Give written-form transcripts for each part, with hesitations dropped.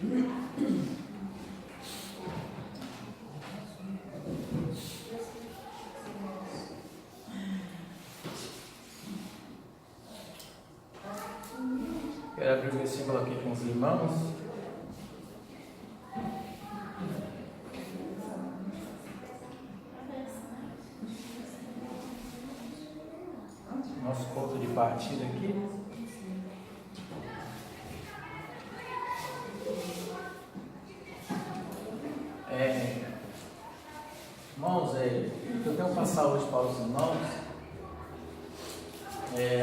Quero abrir o versículo aqui com os irmãos. Nosso ponto de partida aqui. Irmãos, eu tenho que passar hoje para os irmãos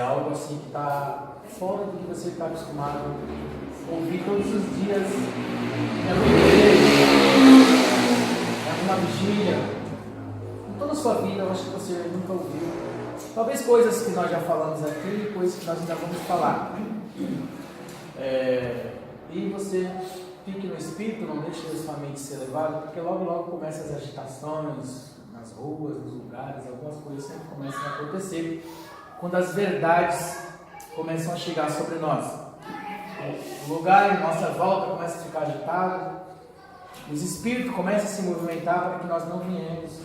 algo assim que está fora do que você está acostumado a ouvir todos os dias na igreja, na vigília, em toda a sua vida. Eu acho que você nunca ouviu. Talvez coisas que nós já falamos aqui, coisas que nós ainda vamos falar. E você fique no espírito, não deixe a sua mente ser levada, porque logo logo começam as agitações nas ruas, nos lugares, algumas coisas sempre começam a acontecer quando as verdades começam a chegar sobre nós. O lugar em nossa volta começa a ficar agitado, os espíritos começam a se movimentar para que nós não venhamos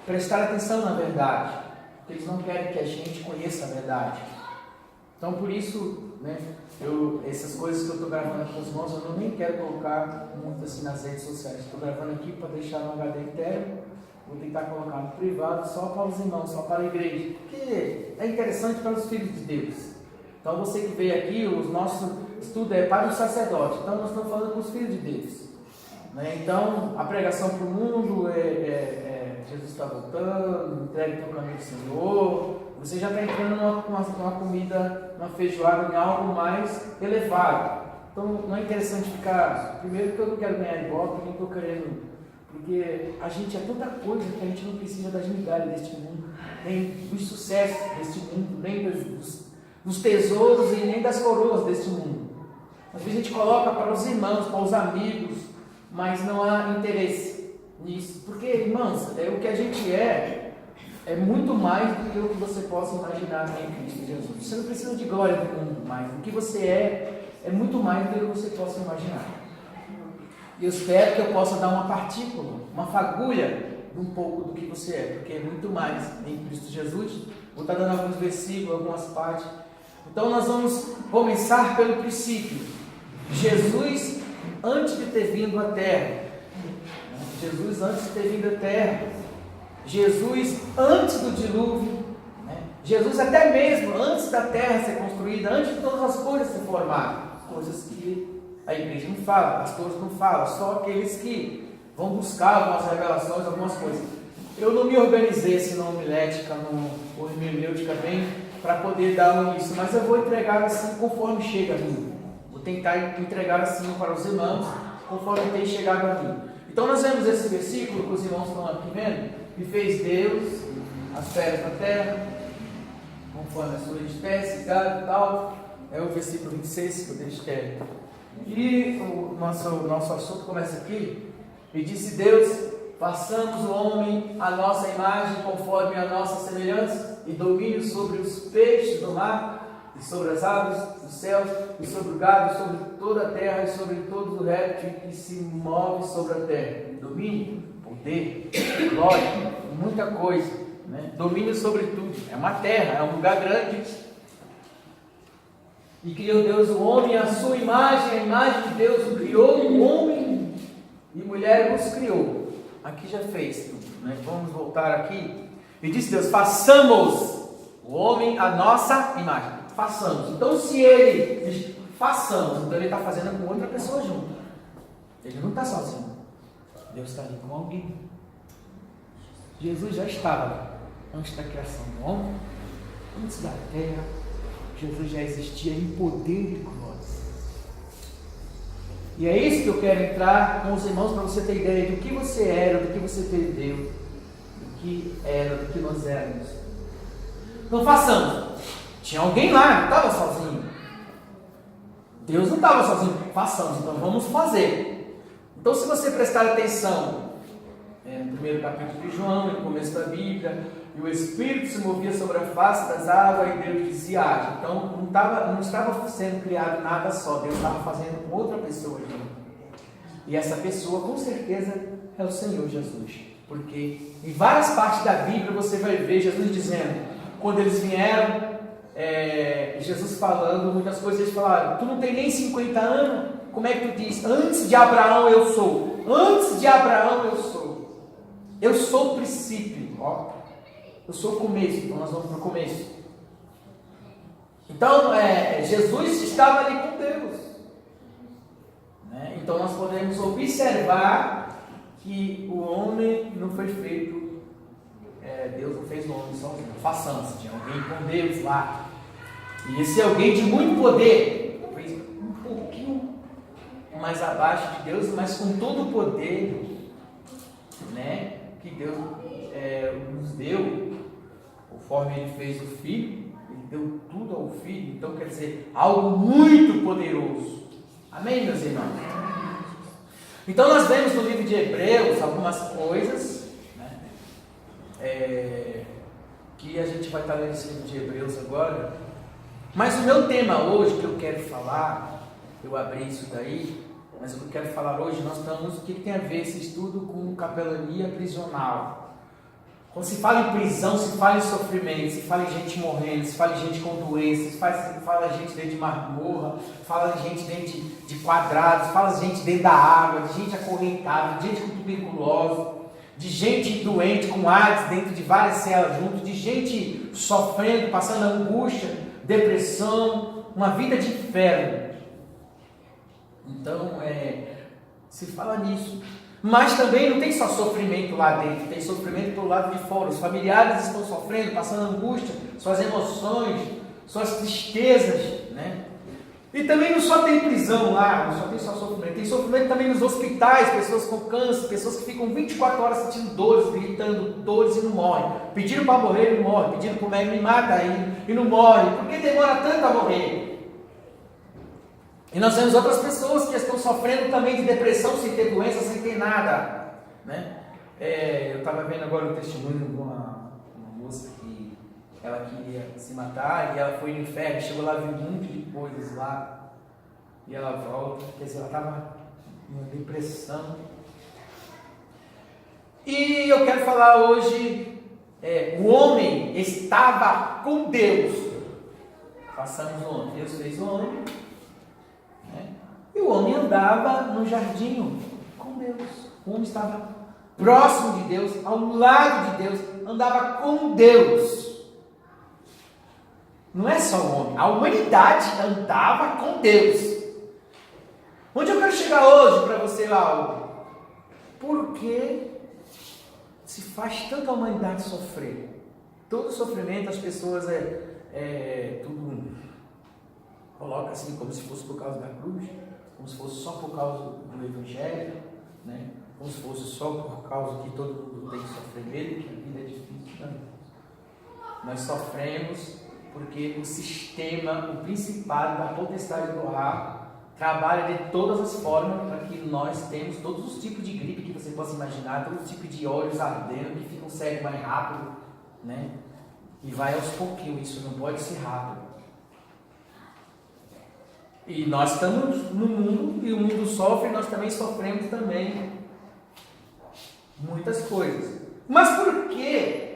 prestar atenção na verdade, porque eles não querem que a gente conheça a verdade. Então, por isso, essas coisas que eu estou gravando aqui com os irmãos, eu nem quero colocar muito assim nas redes sociais. Estou gravando aqui para deixar no HD interno. Vou tentar colocar no privado, só para os irmãos, só para a igreja, porque é interessante para os filhos de Deus. Então, você que veio aqui, o nosso estudo é para o sacerdote. Então, nós estamos falando com os filhos de Deus. Então, a pregação para o mundo Jesus está voltando, entregue o caminho do Senhor. Você já está entrando numa comida, numa feijoada, em algo mais elevado. Então, não é interessante ficar... Primeiro, que eu não quero ganhar ibope, nem estou querendo... Porque a gente é tanta coisa que a gente não precisa das migalhas deste mundo, nem dos sucessos deste mundo, nem dos tesouros e nem das coroas deste mundo. Às vezes a gente coloca para os irmãos, para os amigos, mas não há interesse nisso. Porque, irmãos, o que a gente é muito mais do que o que você possa imaginar em Cristo Jesus. Você não precisa de glória do mundo mais. O que você é muito mais do que você possa imaginar. E eu espero que eu possa dar uma partícula, uma fagulha de um pouco do que você é, porque é muito mais em Cristo Jesus. Vou estar dando alguns versículos, algumas partes. Então nós vamos começar pelo princípio. Jesus, antes de ter vindo à terra. Jesus, antes de ter vindo à terra. Jesus, antes do dilúvio. Jesus, até mesmo antes da terra ser construída, antes de todas as coisas se formarem. Coisas que a igreja não fala, pastores não falam, só aqueles que vão buscar algumas revelações, algumas coisas. Eu não me organizei assim na homilética ou hermenêutica bem para poder dar isso, mas eu vou entregar assim conforme chega a mim. Vou tentar entregar assim para os irmãos, conforme tem chegado a mim. Então nós vemos esse versículo que os irmãos estão aqui vendo, que fez Deus as feras da terra, conforme a sua espécie, gado e tal. É o versículo 26 que eu deixei. E o nosso assunto começa aqui. E disse Deus: façamos o homem à nossa imagem, conforme a nossa semelhança, e domínio sobre os peixes do mar, e sobre as aves dos céus, e sobre o gado, e sobre toda a terra, e sobre todo o réptil que se move sobre a terra. Domínio, poder, glória, muita coisa, Domínio sobre tudo. É uma terra, é um lugar grande. E criou Deus o homem à sua imagem, a imagem de Deus o criou, o homem e mulher os criou. Aqui já fez tudo, Vamos voltar aqui. E disse Deus: façamos o homem à nossa imagem. Façamos. Então, se ele diz façamos, então ele está fazendo com outra pessoa junto. Ele não está sozinho. Deus está ali com alguém. Jesus já estava antes da criação do homem, antes da terra. Jesus já existia em poder e glória. E é isso que eu quero entrar com os irmãos, para você ter ideia do que você era, do que você perdeu, do que era, do que nós éramos. Então façamos. Tinha alguém lá, não estava sozinho. Deus não estava sozinho. Façamos, então vamos fazer. Então, se você prestar atenção no primeiro capítulo de João, no começo da Bíblia, e o Espírito se movia sobre a face das águas, e Deus dizia: haja. Então não estava sendo criado nada só, Deus estava fazendo com outra pessoa aqui. E essa pessoa com certeza é o Senhor Jesus, porque em várias partes da Bíblia você vai ver Jesus dizendo, quando eles vieram, Jesus falando muitas coisas, eles falaram: tu não tem nem 50 anos, como é que tu diz? Antes de Abraão eu sou, antes de Abraão eu sou, eu sou o princípio, ó, eu sou o começo. Então nós vamos para o começo. Então Jesus estava ali com Deus, né? Então nós podemos observar que o homem não foi feito, Deus não fez o homem sozinho, façamos, tinha alguém com Deus lá, e esse alguém de muito poder, talvez um pouquinho mais abaixo de Deus, mas com todo o poder, né, que Deus nos deu, conforme Ele fez o Filho, Ele deu tudo ao Filho, então quer dizer, algo muito poderoso. Amém, meus irmãos? Então nós vemos no livro de Hebreus algumas coisas, né, que a gente vai estar lendo esse livro de Hebreus agora, mas o meu tema hoje que eu quero falar, eu abri isso daí, mas o que eu quero falar hoje, nós estamos, o que tem a ver esse estudo com capelania prisional? Quando se fala em prisão, se fala em sofrimento, se fala em gente morrendo, se fala em gente com doenças, se fala em gente dentro de masmorra, fala em gente dentro de quadrados, fala em gente dentro da água, de gente acorrentada, de gente com tuberculose, de gente doente com AIDS dentro de várias celas juntos, de gente sofrendo, passando angústia, depressão, uma vida de inferno. Então, se fala nisso. Mas também não tem só sofrimento lá dentro, tem sofrimento pelo lado de fora. Os familiares estão sofrendo, passando angústia, suas emoções, suas tristezas, né? E também não só tem prisão lá, não só tem só sofrimento, tem sofrimento também nos hospitais, pessoas com câncer, pessoas que ficam 24 horas sentindo dores, gritando dores e não morrem. Pediram para morrer e não morre, pediram para comer, me mata aí e não morre. Por que demora tanto a morrer? E nós temos outras pessoas que estão sofrendo também de depressão, sem ter doença, sem ter nada, né? Eu estava vendo agora o testemunho de uma moça que ela queria se matar e ela foi no inferno, chegou lá, viu um monte de coisas lá, e ela volta, quer dizer, ela estava em uma depressão. E eu quero falar hoje, o homem estava com Deus. Passamos o homem, Deus fez o homem, né? E o homem andava no jardim com Deus. O homem estava próximo de Deus, ao lado de Deus, andava com Deus. Não é só o homem, a humanidade andava com Deus. Onde eu quero chegar hoje para você, Lauro? Por que se faz tanta humanidade sofrer? Todo sofrimento, as pessoas tudo coloca assim como se fosse por causa da cruz, como se fosse só por causa do Evangelho, né? Como se fosse só por causa que todo mundo tem que sofrer nele, que a vida é difícil. Não. Nós sofremos porque o sistema, o principado da potestade do ar, trabalha de todas as formas para que nós tenhamos todos os tipos de gripe que você possa imaginar, todos os tipos de olhos ardendo, que ficam cegos mais rápido, né? E vai aos pouquinhos, isso não pode ser rápido. E nós estamos no mundo, e o mundo sofre, e nós também sofremos também muitas coisas. Mas por que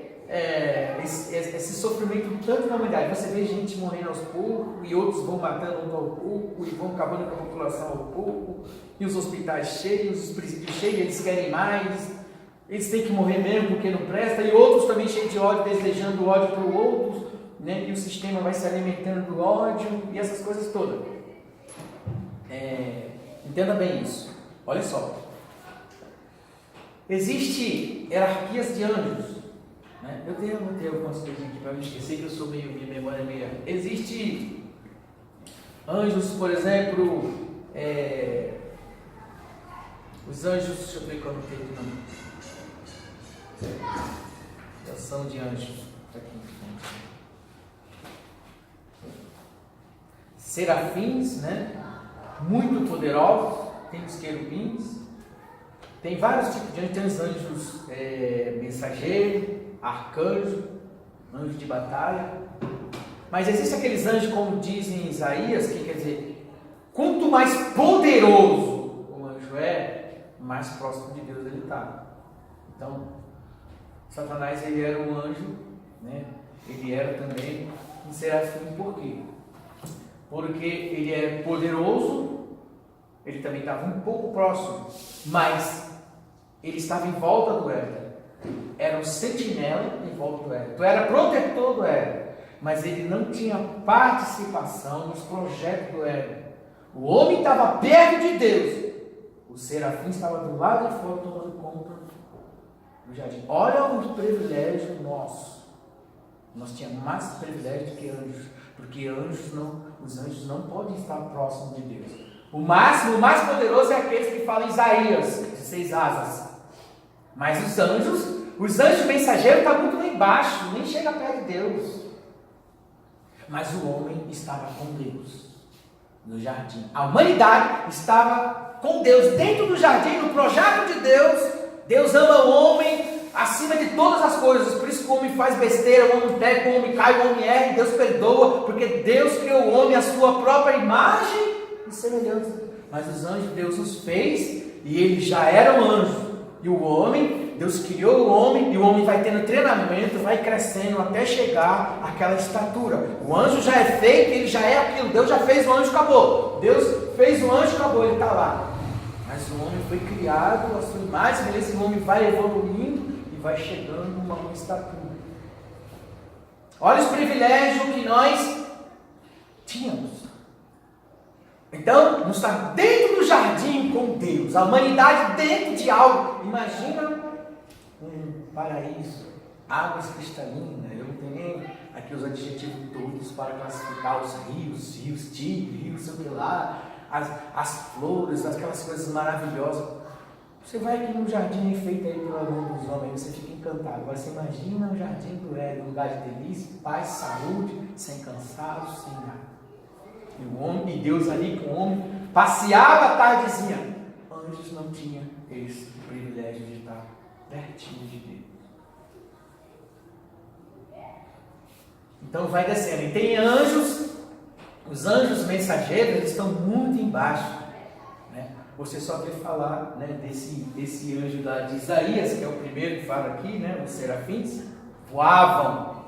esse sofrimento tanto na humanidade? Você vê gente morrendo aos poucos, e outros vão matando um ao pouco, e vão acabando com a população ao pouco, e os hospitais cheios, os presídios cheios, eles querem mais, eles têm que morrer mesmo porque não presta, e outros também cheios de ódio, desejando ódio para o outro, né? E o sistema vai se alimentando do ódio, e essas coisas todas. Entenda bem isso. Olha só. Existem hierarquias de anjos, né? Eu tenho algumas coisas aqui para me esquecer, que eu sou minha memória é meio. Existem anjos, por exemplo, os anjos, deixa eu ver qual não tem aqui não. Ação de anjos. Aqui. Serafins, né? Muito poderosos, tem os querubins, tem vários tipos de anjos, tem os anjos mensageiros, arcanjo, anjo de batalha. Mas existem aqueles anjos, como diz em Isaías, que quer dizer, quanto mais poderoso o anjo é, mais próximo de Deus ele está. Então, Satanás ele era um anjo, né? Ele era também um serafim. Por quê? Porque ele era poderoso, ele também estava um pouco próximo, mas ele estava em volta do Éden. Era um sentinela em volta do Éden. Tu era protetor do Éden, mas ele não tinha participação nos projetos do Éden. O homem estava perto de Deus, o serafim estava do lado de fora tomando conta do jardim. Olha o privilégio nosso. Nós tínhamos mais privilégio do que anjos, porque os anjos não podem estar próximos de Deus. O mais poderoso é aqueles que falam Isaías, de 6 asas. Mas os anjos mensageiros estão muito lá embaixo, nem chega perto de Deus. Mas o homem estava com Deus no jardim. A humanidade estava com Deus dentro do jardim, no projeto de Deus. Deus ama o homem acima de todas as coisas. Por isso que o homem faz besteira, o homem peca, o homem cai, o homem erra, Deus perdoa, porque Deus criou o homem à sua própria imagem e semelhança. Mas os anjos, Deus os fez e eles já eram anjos. E o homem, Deus criou o homem, e o homem vai tendo treinamento, vai crescendo até chegar àquela estatura. O anjo já é feito, ele já é aquilo. Deus já fez o anjo, acabou. Deus fez o anjo, acabou, ele está lá. Mas o homem foi criado a sua imagem, beleza? O homem vai evoluindo e vai chegando a uma estatura. Olha os privilégios que nós tínhamos. Então, nós estamos dentro do jardim com Deus, a humanidade dentro de algo. Imagina um paraíso, águas cristalinas. Eu não tenho nem aqui os adjetivos todos para classificar os rios, tigres, sei lá, as flores, aquelas coisas maravilhosas. Você vai aqui num jardim feito aí pela mão dos homens, você fica encantado. Agora você imagina um jardim do Éden, um lugar de delícia, paz, saúde, sem cansaço, sem nada. E o homem, e Deus ali com o homem, passeava a tardezinha. Anjos não tinham esse privilégio de estar pertinho de Deus. Então vai descendo. E tem anjos, os anjos mensageiros, eles estão muito embaixo. Né? Você só vê falar, né, desse anjo lá de Isaías, que é o primeiro que fala aqui, né, os serafins, voavam.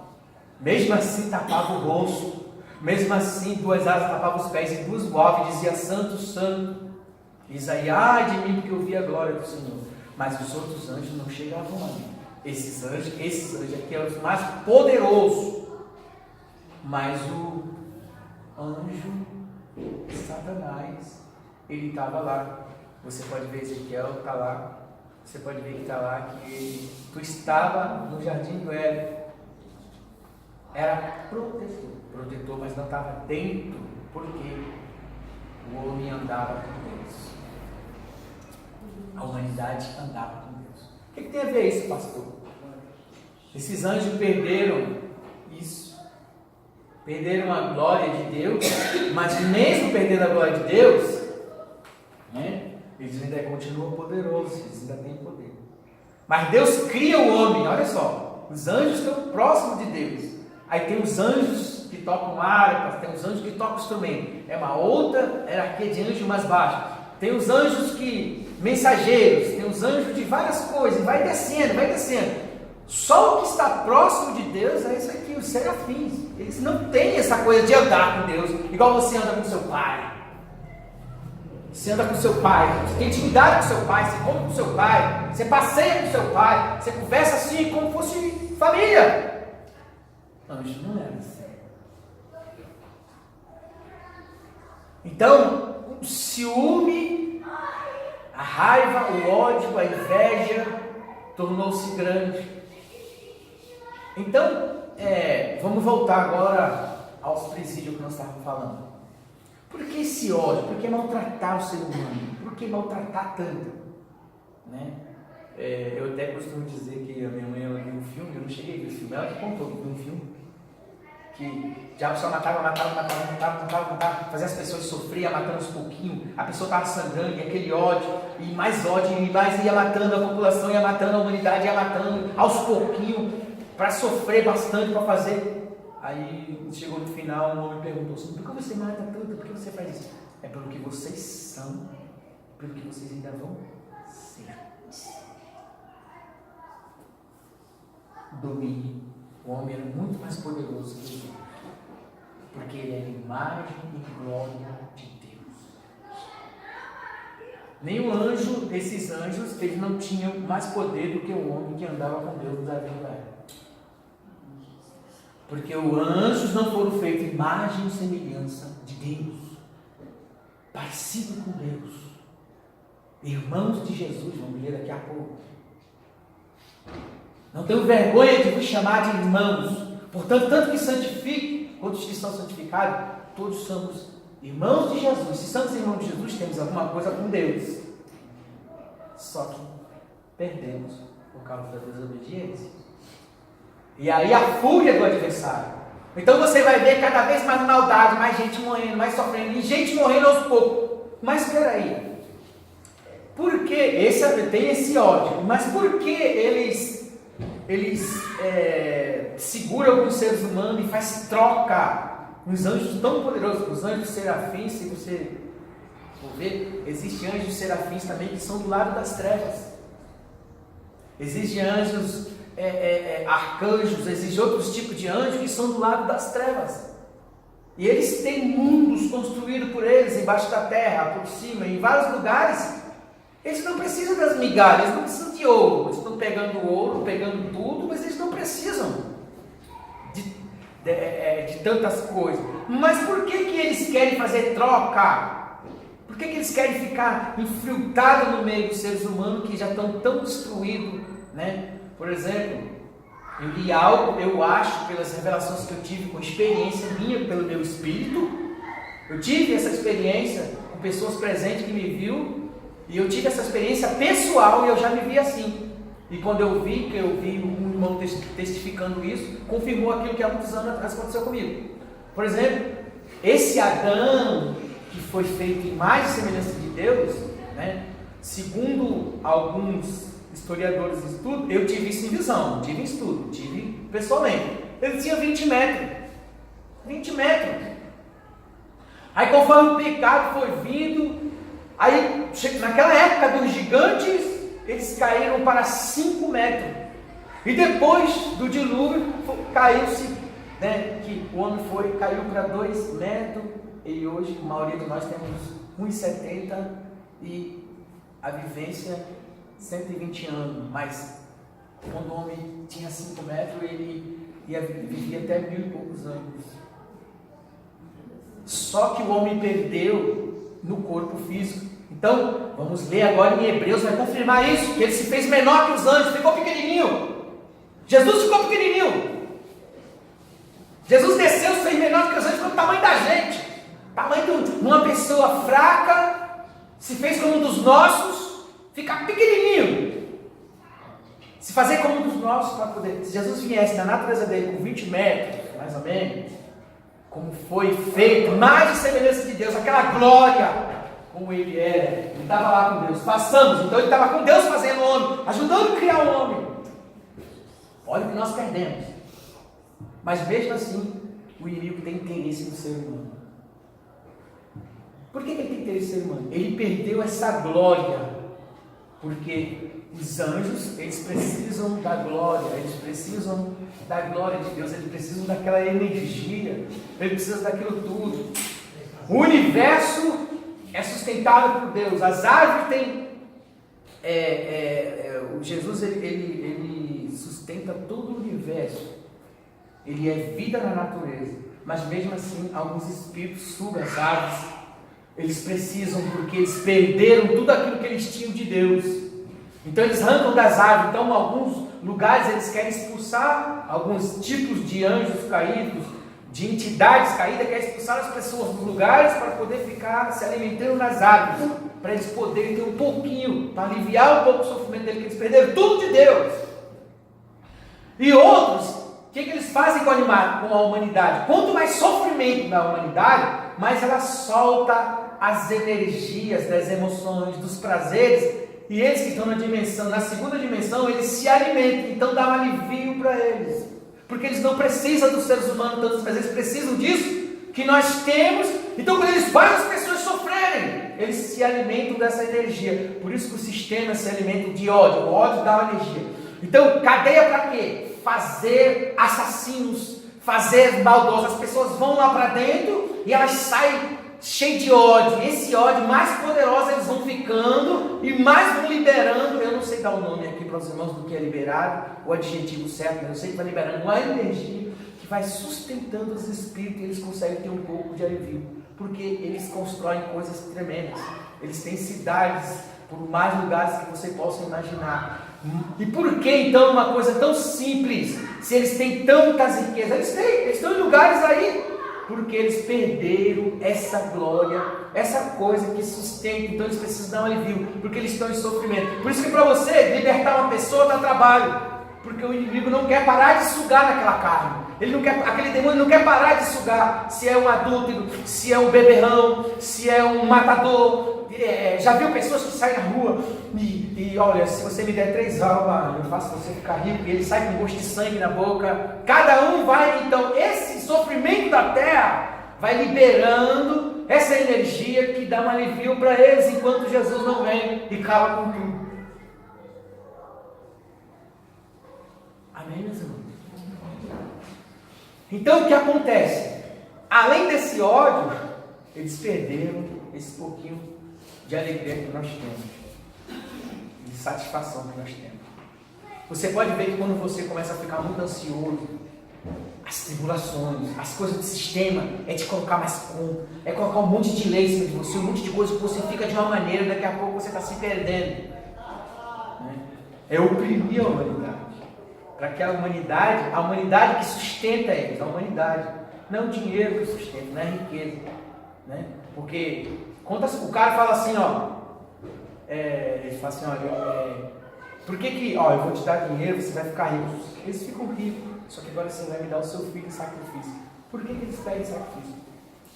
Mesmo assim tapavam o rosto. Mesmo assim, 2 asas tapavam os pés e 2 voavam e dizia: Santo, Santo. Isaías, ai de mim, porque eu vi a glória do Senhor. Mas os outros anjos não chegavam ali. Esses anjos aqui eram os mais poderosos. Mas o anjo Satanás, ele estava lá. Você pode ver Ezequiel, está lá. Você pode ver que está lá que tu estava no jardim do Éden. Era protetor, mas não estava dentro, porque o homem andava com Deus. A humanidade andava com Deus. O que tem a ver isso, pastor? Esses anjos perderam isso. Perderam a glória de Deus, mas mesmo perdendo a glória de Deus, né, eles ainda continuam poderosos, eles ainda têm poder. Mas Deus cria o homem, olha só, os anjos estão próximos de Deus. Aí tem os anjos que tocam harpas, tem os anjos que tocam instrumento. É uma outra hierarquia de anjo mais baixa. Tem os anjos mensageiros, tem os anjos de várias coisas, vai descendo, vai descendo. Só o que está próximo de Deus é isso aqui, os serafins. Eles não têm essa coisa de andar com Deus, igual você anda com seu pai. Você anda com seu pai, você tem intimidade com seu pai, você come com seu pai, você passeia com seu pai, você conversa assim como fosse família. Anjo não era assim. Então, o ciúme, a raiva, o ódio, a inveja tornou-se grande. Então, vamos voltar agora aos presídios que nós estávamos falando. Por que esse ódio? Por que maltratar o ser humano? Por que maltratar tanto? Né? Eu até costumo dizer que a minha mãe ela viu um filme, eu não cheguei a ver o filme, ela que contou que viu um filme que o diabo só matava, fazia as pessoas sofrer, matando aos pouquinhos, a pessoa estava sangrando, e aquele ódio, e mais ia matando a população, ia matando a humanidade, ia matando aos pouquinhos. para sofrer bastante, para fazer. Aí chegou no final, um homem perguntou assim: por que você mata tanto? Por que você faz isso? É pelo que vocês são, pelo que vocês ainda vão ser. Domínio. O homem era muito mais poderoso que ele, porque ele é a imagem e glória de Deus. Nenhum anjo, esses anjos, eles não tinham mais poder do que o homem que andava com Deus no jardim do Éden. Porque os anjos não foram feitos imagem e semelhança de Deus, parecido com Deus, irmãos de Jesus, vamos ler daqui a pouco. Não tenho vergonha de vos chamar de irmãos, portanto, tanto que santifique, quantos que são santificados, todos somos irmãos de Jesus. Se somos irmãos de Jesus, temos alguma coisa com Deus, só que perdemos por causa da desobediência. E aí a fúria do adversário. Então você vai ver cada vez mais maldade, mais gente morrendo, mais sofrendo, e gente morrendo aos poucos. Mas espera aí, por que tem esse ódio? Mas por que eles seguram alguns seres humanos e faz troca? Uns anjos tão poderosos, os anjos serafins, se você for ver, existem anjos serafins também que são do lado das trevas. Existem anjos arcanjos, existem outros tipos de anjos que são do lado das trevas. E eles têm mundos construídos por eles, embaixo da terra, por cima, em vários lugares. Eles não precisam das migalhas, eles não precisam de ouro. Eles estão pegando ouro, pegando tudo, mas eles não precisam de tantas coisas. Mas por que eles querem fazer troca? Por que eles querem ficar infiltrados no meio dos seres humanos que já estão tão destruídos, né? Por exemplo, eu li algo, eu acho, pelas revelações que eu tive com experiência minha, pelo meu espírito. Eu tive essa experiência com pessoas presentes que me viu, e eu tive essa experiência pessoal e eu já me vi assim. E quando eu vi um irmão testificando isso, confirmou aquilo que há muitos anos atrás aconteceu comigo. Por exemplo, esse Adão, que foi feito em mais semelhança de Deus, né? Segundo alguns historiadores de estudo, eu tive isso em visão, tive em estudo, tive pessoalmente. Ele tinha 20 metros. 20 metros. Aí conforme o pecado foi vindo, aí naquela época dos gigantes, eles caíram para 5 metros. E depois do dilúvio, caiu-se, né, que o homem caiu para 2 metros, e hoje a maioria de nós temos 1,70 e a vivência 120 anos, mas quando o homem tinha 5 metros, ele vivia até 1000 e poucos anos. Só que o homem perdeu no corpo físico. Então, vamos ler agora em Hebreus, vai confirmar isso, que ele se fez menor que os anjos, ficou pequenininho. Jesus ficou pequenininho. Jesus desceu, se fez menor que os anjos, ficou do tamanho da gente. Tamanho de uma pessoa fraca, se fez como um dos nossos, ficar pequenininho, se fazer como um dos nossos para poder. Se Jesus viesse na natureza dele com 20 metros, mais ou menos, como foi feito, mais de semelhança de Deus, aquela glória, como ele era, ele estava lá com Deus, passamos, então ele estava com Deus fazendo o homem, ajudando a criar o homem. Olha o que nós perdemos, mas mesmo assim, o inimigo tem interesse no ser humano. Por que ele tem interesse no ser humano? Ele perdeu essa glória, porque os anjos, eles precisam da glória, eles precisam da glória de Deus, eles precisam daquela energia, eles precisam daquilo tudo. O universo é sustentado por Deus, as árvores têm, Jesus ele sustenta todo o universo, ele é vida na natureza, mas mesmo assim, alguns espíritos sugam as árvores. Eles precisam, porque eles perderam tudo aquilo que eles tinham de Deus. Então eles arrancam das árvores. Então, em alguns lugares eles querem expulsar alguns tipos de anjos caídos, de entidades caídas, querem expulsar as pessoas dos lugares para poder ficar se alimentando nas árvores, para eles poderem ter um pouquinho, para aliviar um pouco o sofrimento deles, que eles perderam tudo de Deus. E outros, o que eles fazem com a humanidade? Quanto mais sofrimento na humanidade, mais ela solta as energias das emoções, dos prazeres, E eles que estão na segunda dimensão, eles se alimentam, então dá um alivio para eles. Porque eles não precisam dos seres humanos tanto, mas eles precisam disso que nós temos. Então quando eles fazem as pessoas sofrerem, eles se alimentam dessa energia. Por isso que o sistema se alimenta de ódio. O ódio dá uma energia. Então, cadeia para quê? Fazer assassinos, fazer maldosos. As pessoas vão lá para dentro e elas saem cheias de ódio. E esse ódio, mais poderoso eles vão ficando e mais vão liberando. Eu não sei dar o nome aqui para os irmãos do que é liberado, o adjetivo certo, mas eu sei que vai liberando uma energia que vai sustentando os espíritos e eles conseguem ter um pouco de alivio. Porque eles constroem coisas tremendas. Eles têm cidades por mais lugares que você possa imaginar. E por que então uma coisa tão simples, se eles têm tantas riquezas? Eles estão em lugares aí, porque eles perderam essa glória, essa coisa que sustenta. Então eles precisam dar um alivio, porque eles estão em sofrimento. Por isso que para você libertar uma pessoa dá trabalho, porque o inimigo não quer parar de sugar naquela carne. Ele não quer, aquele demônio não quer parar de sugar. Se é um adúltero, se é um beberrão, se é um matador. Já viu pessoas que saem na rua e olha, se você me der 3 almas, eu faço você ficar rico, e ele sai com gosto de sangue na boca. Cada um vai, então, esse sofrimento da terra vai liberando essa energia que dá um alivio para eles, enquanto Jesus não vem e cala com tudo. Amém, meus irmãos? Então o que acontece? Além desse ódio, eles perderam esse pouquinho de alegria que nós temos, de satisfação que nós temos. Você pode ver que quando você começa a ficar muito ansioso, as tribulações, as coisas do sistema, é te colocar mais conta, é colocar um monte de lei em cima de você, um monte de coisa que você fica de uma maneira, daqui a pouco você está se perdendo. É oprimir a humanidade. Para aquela humanidade, a humanidade que sustenta eles, a humanidade, não é o dinheiro que sustenta, não é a riqueza, né? Porque o cara fala assim, ele fala assim, por que eu vou te dar dinheiro, você vai ficar rico? Eles ficam ricos, só que agora você vai me dar o seu filho em sacrifício. Por que eles pedem sacrifício?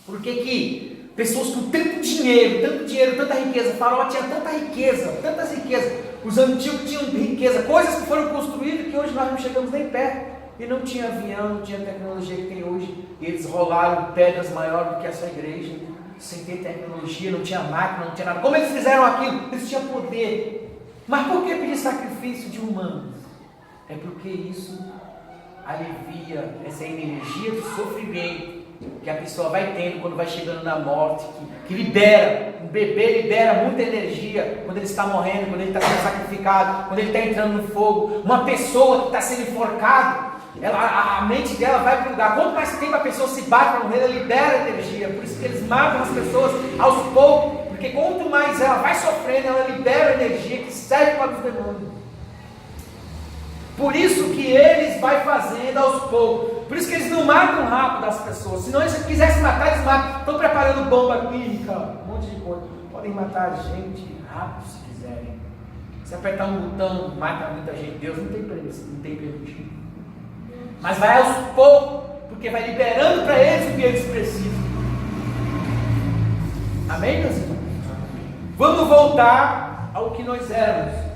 Por que pessoas com tanto dinheiro, tanta riqueza, Faraó tinha tanta riqueza, tantas riquezas, os antigos tinham riqueza, coisas que foram construídas que hoje nós não chegamos nem perto, e não tinha avião, não tinha tecnologia que tem hoje, e eles rolaram pedras maiores do que essa igreja, sem ter tecnologia, não tinha máquina, não tinha nada. Como eles fizeram aquilo? Eles tinham poder. Mas por que pedir sacrifício de humanos? É porque isso alivia essa energia do sofrimento que a pessoa vai tendo quando vai chegando na morte, que libera. Um bebê libera muita energia quando ele está morrendo, quando ele está sendo sacrificado, quando ele está entrando no fogo. Uma pessoa que está sendo enforcada, a mente dela vai para o lugar. Quanto mais tempo a pessoa se bate para morrer, ela libera energia. Por isso que eles matam as pessoas aos poucos, porque quanto mais ela vai sofrendo, ela libera energia que serve para os demônios. Por isso que eles vai fazendo aos poucos. Por isso que eles não matam rápido as pessoas. Se não eles quisessem matar, eles matam. Estão preparando bomba química, um monte de coisa. Podem matar a gente rápido se quiserem. Se apertar um botão, mata muita gente. Deus não tem permitido. Mas vai aos poucos, porque vai liberando para eles o que eles precisam. Amém, meus irmãos? Vamos voltar ao que nós éramos.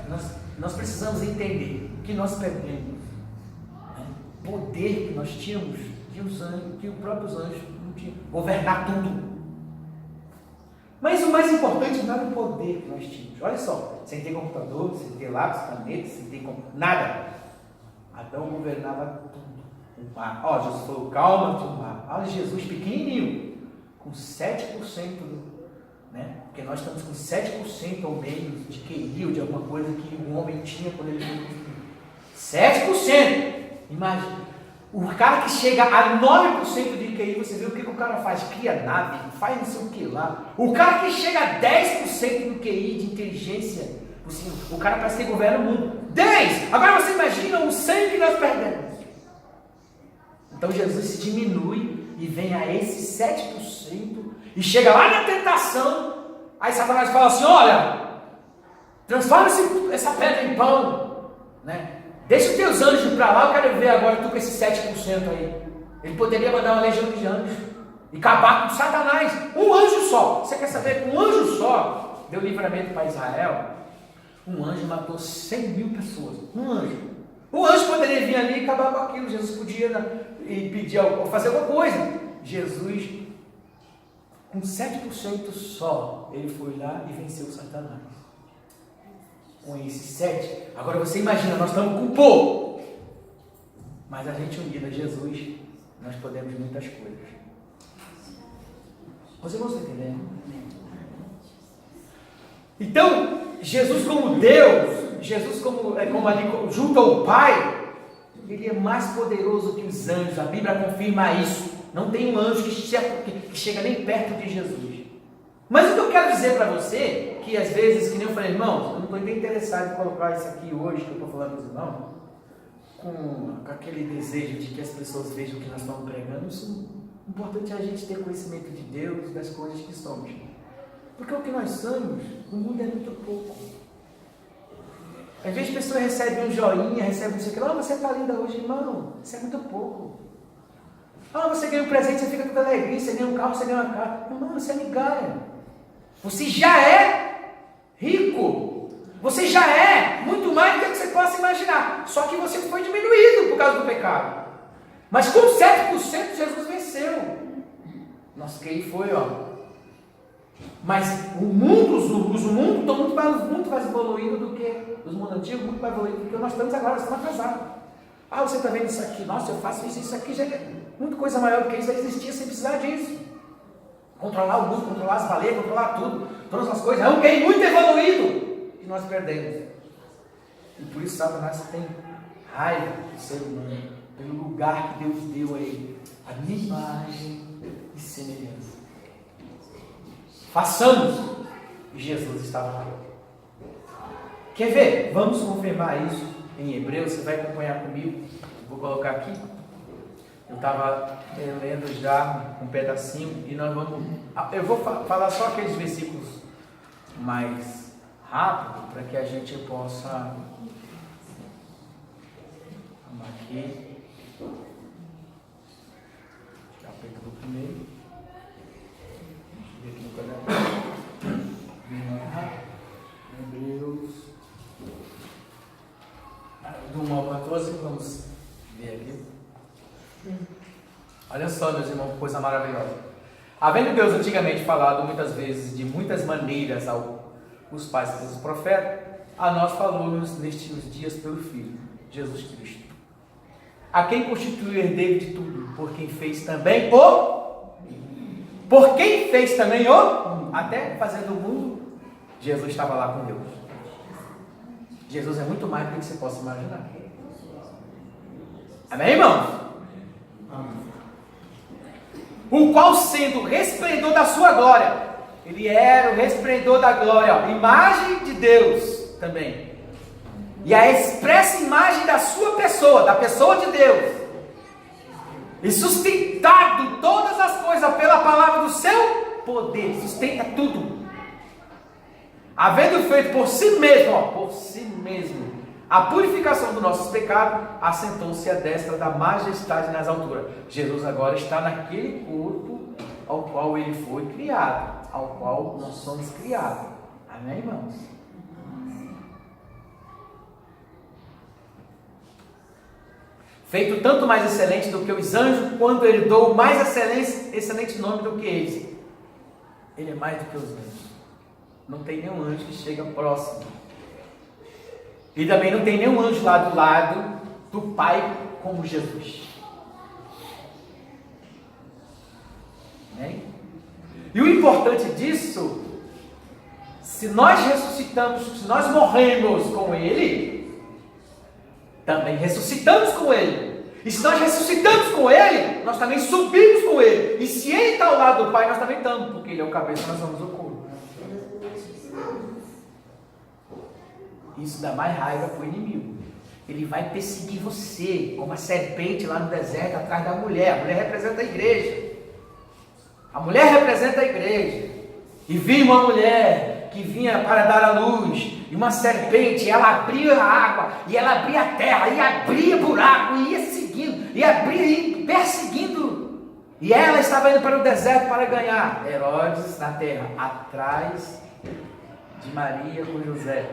Nós precisamos entender o que nós perdemos. O poder que nós tínhamos, que os próprios anjos não tinham. Governar tudo. Mas o mais importante não era o poder que nós tínhamos. Olha só, sem ter computador, sem ter lápis, caneta, sem ter nada. Adão governava tudo. O mar. Jesus falou, calma, do mar. Olha Jesus pequenininho, com 7% porque nós estamos com 7% ou menos de QI ou de alguma coisa que o homem tinha quando ele foi construído. 7%! Imagina. O cara que chega a 9% de QI, você vê o que o cara faz? Cria nave, faz não sei o que lá. O cara que chega a 10% do QI de inteligência, o cara parece que governa o mundo. 10! Agora você imagina o 100 que nós perdemos. Então Jesus se diminui e vem a esse 7% e chega lá na tentação. Aí Satanás fala assim, olha, transforma essa pedra em pão, deixa os teus anjos para lá, eu quero ver agora tu com esse 7% aí. Ele poderia mandar uma legião de anjos e acabar com Satanás, um anjo só. Você quer saber que um anjo só deu livramento para Israel? Um anjo matou 100.000 pessoas. Um anjo. O anjo poderia vir ali e acabar com aquilo. Jesus podia e pedir ou fazer alguma coisa. Jesus, com 7% só, ele foi lá e venceu Satanás. Com esses 7. Agora você imagina, nós estamos com pouco. Mas a gente unido a Jesus, nós podemos muitas coisas. Você não está entendendo? Então, Jesus como Deus, Jesus como ali junto ao Pai, ele é mais poderoso que os anjos. A Bíblia confirma isso. Não tem um anjo que chega nem perto de Jesus. Mas o que eu quero dizer para você, que às vezes, que nem eu falei, irmãos, eu não estou nem interessado em colocar isso aqui hoje, que eu estou falando para os irmãos, com aquele desejo de que as pessoas vejam o que nós estamos pregando. O importante é a gente ter conhecimento de Deus, das coisas que somos. Porque o que nós somos, o mundo é muito pouco. Às vezes a pessoa recebe um joinha, recebe não sei o que, você está linda hoje, irmão, isso é muito pouco. Você ganha um presente, você fica toda alegria, você ganha um carro, você ganha uma casa. Irmão, isso é migalha. Você já é rico. Você já é muito mais do que você possa imaginar. Só que você foi diminuído por causa do pecado. Mas com 7% Jesus venceu. Nossa, que aí foi, Mas o mundo, os mundos estão muito mais evoluídos do que os mundos antigos, muito mais evoluídos do que nós estamos agora, nós estamos atrasados. Você está vendo isso aqui? Nossa, eu faço isso aqui já é muita coisa maior do que isso, já existia sem precisar disso. Controlar o mundo, controlar as baleias, controlar tudo, todas as coisas. É um game muito evoluído e nós perdemos. E por isso Satanás tem raiva do ser humano, pelo lugar que Deus deu a ele, a minha imagem e semelhança. Façamos. E Jesus estava lá. Quer ver? Vamos confirmar isso em Hebreus. Você vai acompanhar comigo. Vou colocar aqui. Eu estava lendo já um pedacinho e nós vamos. Eu vou falar só aqueles versículos mais rápido para que a gente possa. Vamos aqui. Capítulo 1. Hebreus do 1 ao 14, vamos ver aqui. Olha só, meus irmãos, que coisa maravilhosa. Havendo Deus antigamente falado muitas vezes, de muitas maneiras aos pais dos profetas, a nós falou-nos nestes dias pelo Filho, Jesus Cristo, a quem constituiu o herdeiro de tudo, por quem fez também até fazendo o mundo, Jesus estava lá com Deus. Jesus é muito mais do que você possa imaginar. Amém, irmão? Amém. O qual, sendo o resplendor da sua glória, ele era o resplendor da glória, imagem de Deus também, e a expressa imagem da sua pessoa, da pessoa de Deus, e sustentado todas as coisas pela palavra do seu poder, sustenta tudo, havendo feito por si mesmo, a purificação dos nossos pecados, assentou-se à destra da majestade nas alturas. Jesus agora está naquele corpo ao qual ele foi criado, ao qual nós somos criados. Amém, irmãos? Feito tanto mais excelente do que os anjos, quando ele deu mais excelente nome do que eles. Ele é mais do que os anjos. Não tem nenhum anjo que chega próximo. E também não tem nenhum anjo lá do lado do Pai como Jesus. Amém? E o importante disso, se nós ressuscitamos, se nós morremos com Ele, também ressuscitamos com Ele. E se nós ressuscitamos com Ele, nós também subimos com Ele. E se Ele está ao lado do Pai, nós também estamos, porque Ele é o cabeça, nós somos o corpo. Isso dá mais raiva para o inimigo. Ele vai perseguir você, como a serpente lá no deserto, atrás da mulher. A mulher representa a igreja. A mulher representa a igreja. E vinha uma mulher que vinha para dar a luz, e uma serpente, ela abria a água, e ela abria a terra, e abria buraco, e ia seguindo, e abria, e perseguindo. E ela estava indo para o deserto para ganhar Herodes na terra, atrás de Maria com José.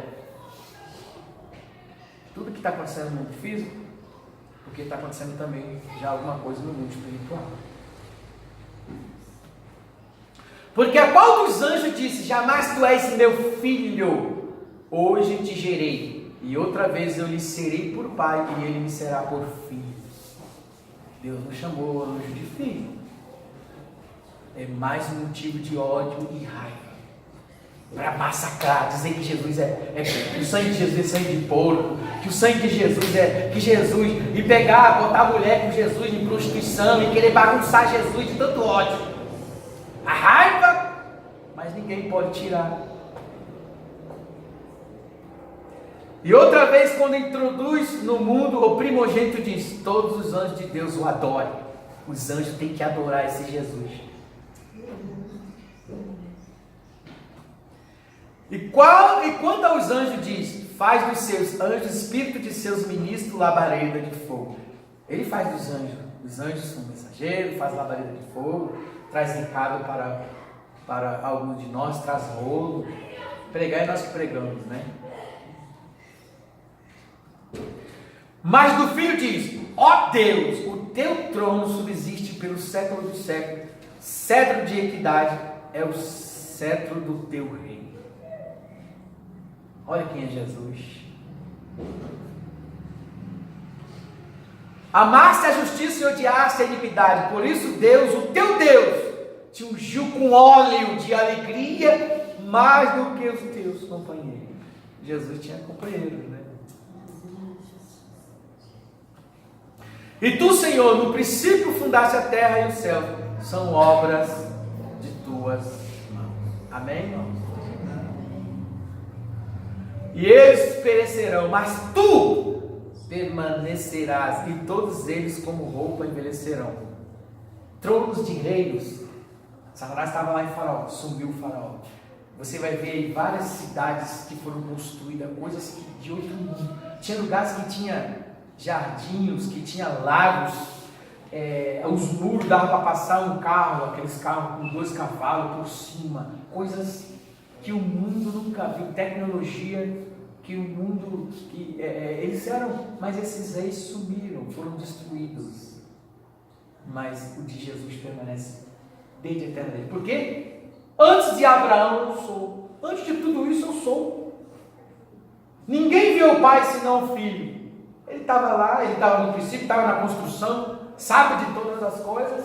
tudo que está acontecendo no mundo físico, porque está acontecendo também já alguma coisa no mundo espiritual. Porque a qual dos anjos disse: jamais tu és meu filho, hoje te gerei, e outra vez eu lhe serei por pai, e ele me será por filho. Deus não chamou o anjo de filho. É mais um motivo de ódio e raiva, para massacrar, dizer que Jesus que o sangue de Jesus é sangue de porco, que o sangue de Jesus que Jesus, e pegar, botar a mulher com Jesus em prostituição, e querer bagunçar Jesus de tanto ódio. A raiva, mas ninguém pode tirar. E outra vez, quando introduz no mundo, o primogênito diz: todos os anjos de Deus o adorem. Os anjos têm que adorar esse Jesus. E quanto aos anjos diz: faz dos seus anjos espírito de seus ministros labareda de fogo. Ele faz dos anjos. Os anjos são mensageiros, faz labareda de fogo, traz recado para alguns de nós, traz rolo. Pregar é nós que pregamos, né? Mas do Filho diz: ó Deus, o teu trono subsiste pelo século dos séculos, cetro de equidade é o cetro do teu reino. Olha quem é Jesus. Amaste a justiça e odiaste a iniquidade, por isso Deus, o teu Deus, te ungiu com óleo de alegria mais do que os teus companheiros. Jesus tinha companheiros, né? E tu, Senhor, no princípio fundaste a terra e o céu, são obras de tuas mãos. Amém, irmãos? E eles perecerão, mas tu permanecerás, e todos eles como roupa envelhecerão. Tronos de reinos. Satanás estava lá em Faraó, sumiu o Faraó. Você vai ver aí várias cidades que foram construídas, coisas de outro mundo. Tinha lugares que tinha jardins, que tinha lagos, os muros dava para passar um carro, aqueles carros com 2 cavalos por cima, coisas que o mundo nunca viu, tecnologia que o mundo, eles eram, mas esses reis sumiram, foram destruídos. Mas o de Jesus permanece desde a eternidade. Por quê? Antes de Abraão eu sou, antes de tudo isso eu sou. Ninguém viu o Pai senão o Filho. Ele estava lá, ele estava no princípio, estava na construção, sabe de todas as coisas,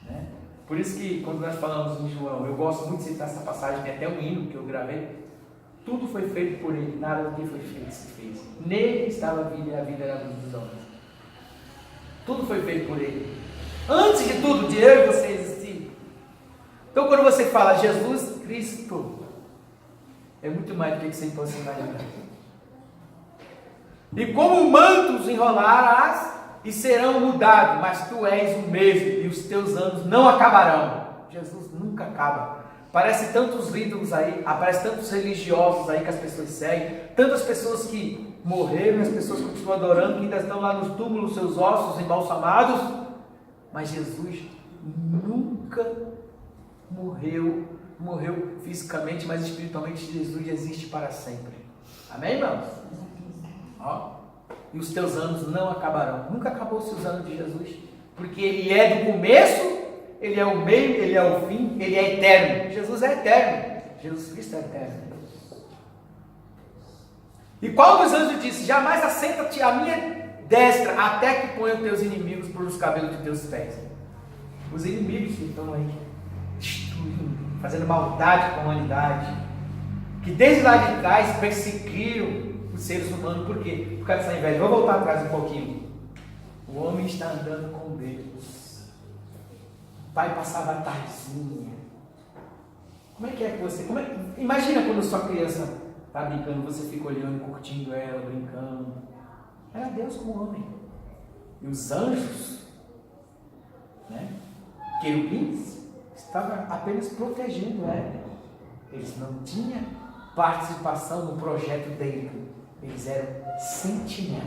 né? Por isso que quando nós falamos em João, eu gosto muito de citar essa passagem, tem até um hino que eu gravei. Tudo foi feito por ele, nada do que foi feito se fez. Nele estava a vida, e a vida era a luz dos homens. Tudo foi feito por ele. Antes de tudo, de eu e você existir. Então quando você fala Jesus Cristo, é muito mais do que você possa imaginar. E como mantos enrolarás e serão mudados, mas tu és o mesmo e os teus anos não acabarão. Jesus nunca acaba. Aparece tantos ídolos aí, aparece tantos religiosos aí que as pessoas seguem, tantas pessoas que morreram, as pessoas continuam adorando, que ainda estão lá nos túmulos, seus ossos embalsamados, mas Jesus nunca morreu fisicamente, mas espiritualmente Jesus existe para sempre. Amém, irmãos? Ó, e os teus anos não acabarão. Nunca acabou-se os anos de Jesus, porque Ele é do começo, Ele é o meio, Ele é o fim, Ele é eterno. Jesus é eterno, Jesus Cristo é eterno. E qual dos anjos disse: jamais assenta-te à minha destra, até que ponha os teus inimigos por os cabelos de teus pés. Os inimigos que estão aí destruindo, fazendo maldade com a humanidade, que desde lá de trás perseguiram os seres humanos. Por quê? Por causa dessa inveja. Vou voltar atrás um pouquinho. O homem está andando com Deus. O pai passava a tardezinha. Como é que você... Imagina quando sua criança está brincando, você fica olhando, curtindo ela, brincando. Era Deus com o homem. E os anjos, né, querubins, estavam apenas protegendo ela. Eles não tinham participação no projeto dele. Eles eram sentinelas.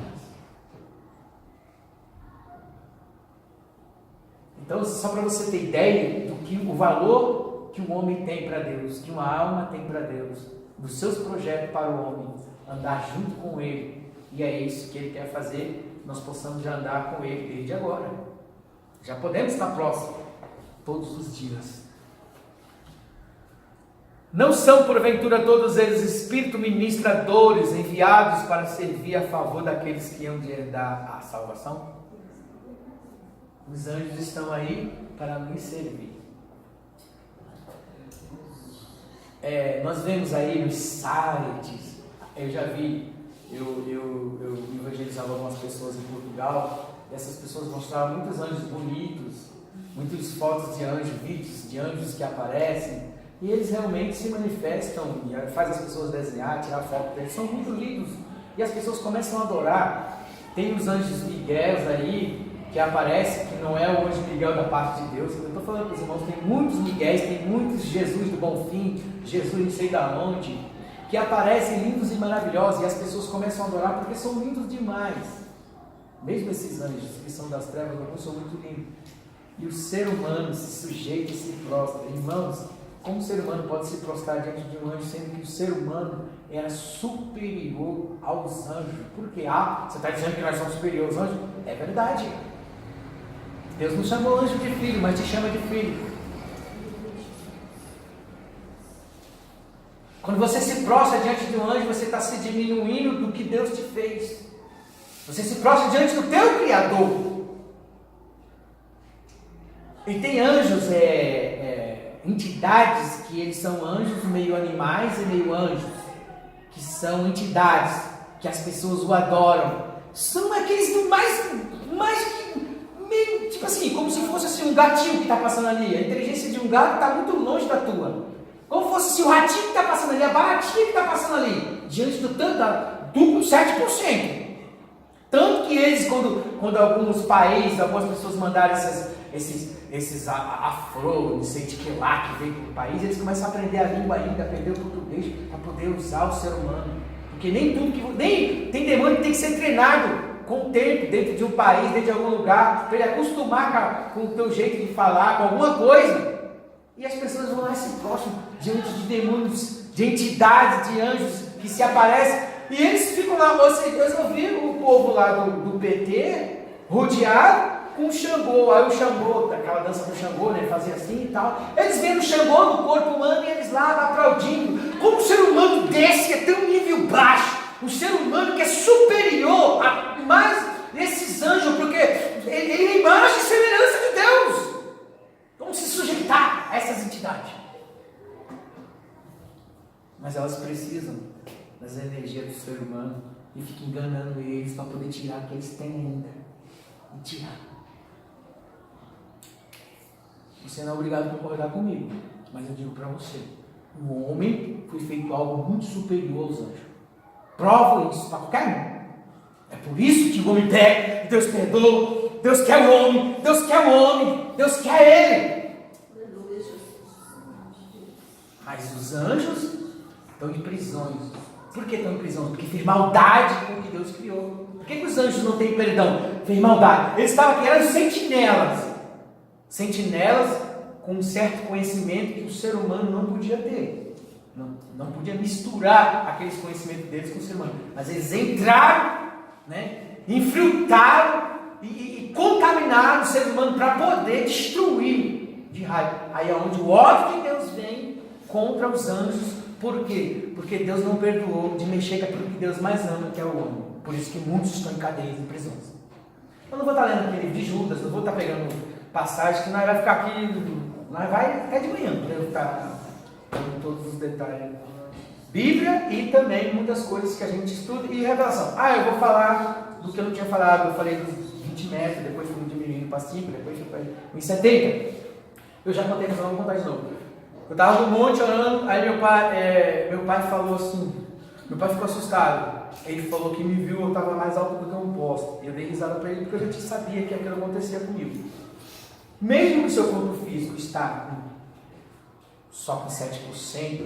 Então, só para você ter ideia do que o valor que um homem tem para Deus, que uma alma tem para Deus, dos seus projetos para o homem, andar junto com ele E é isso que Ele quer fazer, nós possamos já andar com Ele desde agora. Já podemos estar próximos, todos os dias. Não são, porventura, todos eles espíritos ministradores enviados para servir a favor daqueles que hão de herdar a salvação? Os anjos estão aí para nos servir. Nós vemos aí nos sites, eu já vi, eu evangelizava algumas pessoas em Portugal, e essas pessoas mostravam muitos anjos bonitos, muitas fotos de anjos, vídeos de anjos que aparecem, e eles realmente se manifestam, e faz as pessoas desenhar, tirar foto deles, são muito lindos, e as pessoas começam a adorar. Tem os anjos Miguéis aí, que aparece, que não é o anjo Miguel da parte de Deus. Eu estou falando para os irmãos, tem muitos Miguéis, tem muitos Jesus do Bonfim, Jesus não sei da onde, que aparecem lindos e maravilhosos, e as pessoas começam a adorar porque são lindos demais. Mesmo esses anjos que são das trevas, alguns são muito lindos. E o ser humano se sujeita e se prostra. Irmãos, como o ser humano pode se prostrar diante de um anjo, sendo que o ser humano era superior aos anjos? Por quê? Você está dizendo que nós somos superiores aos anjos? É verdade. Deus não chamou anjo de filho, mas te chama de filho. Quando você se prostra diante de um anjo, você está se diminuindo do que Deus te fez. Você se prostra diante do teu Criador. E tem anjos, entidades que eles são anjos meio animais e meio anjos, que são entidades que as pessoas o adoram. São aqueles do mais meio, tipo assim, como se fosse assim, um gatinho que está passando ali. A inteligência de um gato está muito longe da tua. Como fosse assim, o ratinho que está passando ali, a baratinha que está passando ali, diante do 7%. Tanto que eles, quando alguns países, algumas pessoas mandaram esses afro, não sei de que lá que vem para o país, eles começam a aprender a língua ainda, aprender o português, para poder usar o ser humano. Porque nem tem demônio que tem que ser treinado com o tempo, dentro de um país, dentro de algum lugar, para ele acostumar com o teu jeito de falar, com alguma coisa. E as pessoas vão lá e se prostram diante de demônios, de entidades, de anjos que se aparecem. E eles ficam lá, eu ouvi o povo lá do PT, rodeado com o Xangô. Aí o Xangô, aquela dança do Xangô, né, fazia assim e tal. Eles vendo o Xangô no corpo humano e eles lá aplaudindo. Como o ser humano desse, que é tão nível baixo, o ser humano que é superior a mais esses anjos, porque ele é imagem e semelhança de Deus. Vamos se sujeitar a essas entidades. Mas elas precisam das energias do ser humano e ficam enganando eles para poder tirar o que eles têm ainda. E tirar. Você não é obrigado a concordar comigo, mas eu digo para você: o homem foi feito algo muito superior aos anjos. Prova isso para qualquer um. É por isso que o homem pega e Deus perdoa. Deus quer o homem, Deus quer o homem, Deus quer ele. Mas os anjos estão em prisões. Por que estão em prisão? Porque fez maldade com o que Deus criou. Por que os anjos não têm perdão? Fez maldade. Eles estavam aqui, eram sentinelas. Sentinelas com um certo conhecimento que o ser humano não podia ter. Não podia misturar aqueles conhecimentos deles com o ser humano. Mas eles entraram, infiltraram e contaminaram o ser humano para poder destruir de raiva. Aí é onde o ódio de Deus vem contra os anjos. Por quê? Porque Deus não perdoou de mexer com aquilo que Deus mais ama, que é o homem. Por isso que muitos estão em cadeias, em prisões. Eu não vou estar lendo aquele livro de Judas, não vou estar pegando passagem que nós vai ficar aqui, nós vai até de manhã, para eu ficar dando todos os detalhes. Bíblia e também muitas coisas que a gente estuda e revelação. Eu vou falar do que eu não tinha falado, eu falei dos 20 metros, depois fui diminuindo para 5, depois fui para 1,70. Eu já contei, mas eu vou contar de novo. Eu estava no monte orando, aí meu pai falou assim, meu pai ficou assustado. Ele falou que me viu, eu estava mais alto do que um poste. Eu dei risada para ele porque eu já sabia que aquilo acontecia comigo. Mesmo que o seu corpo físico está só com 7%,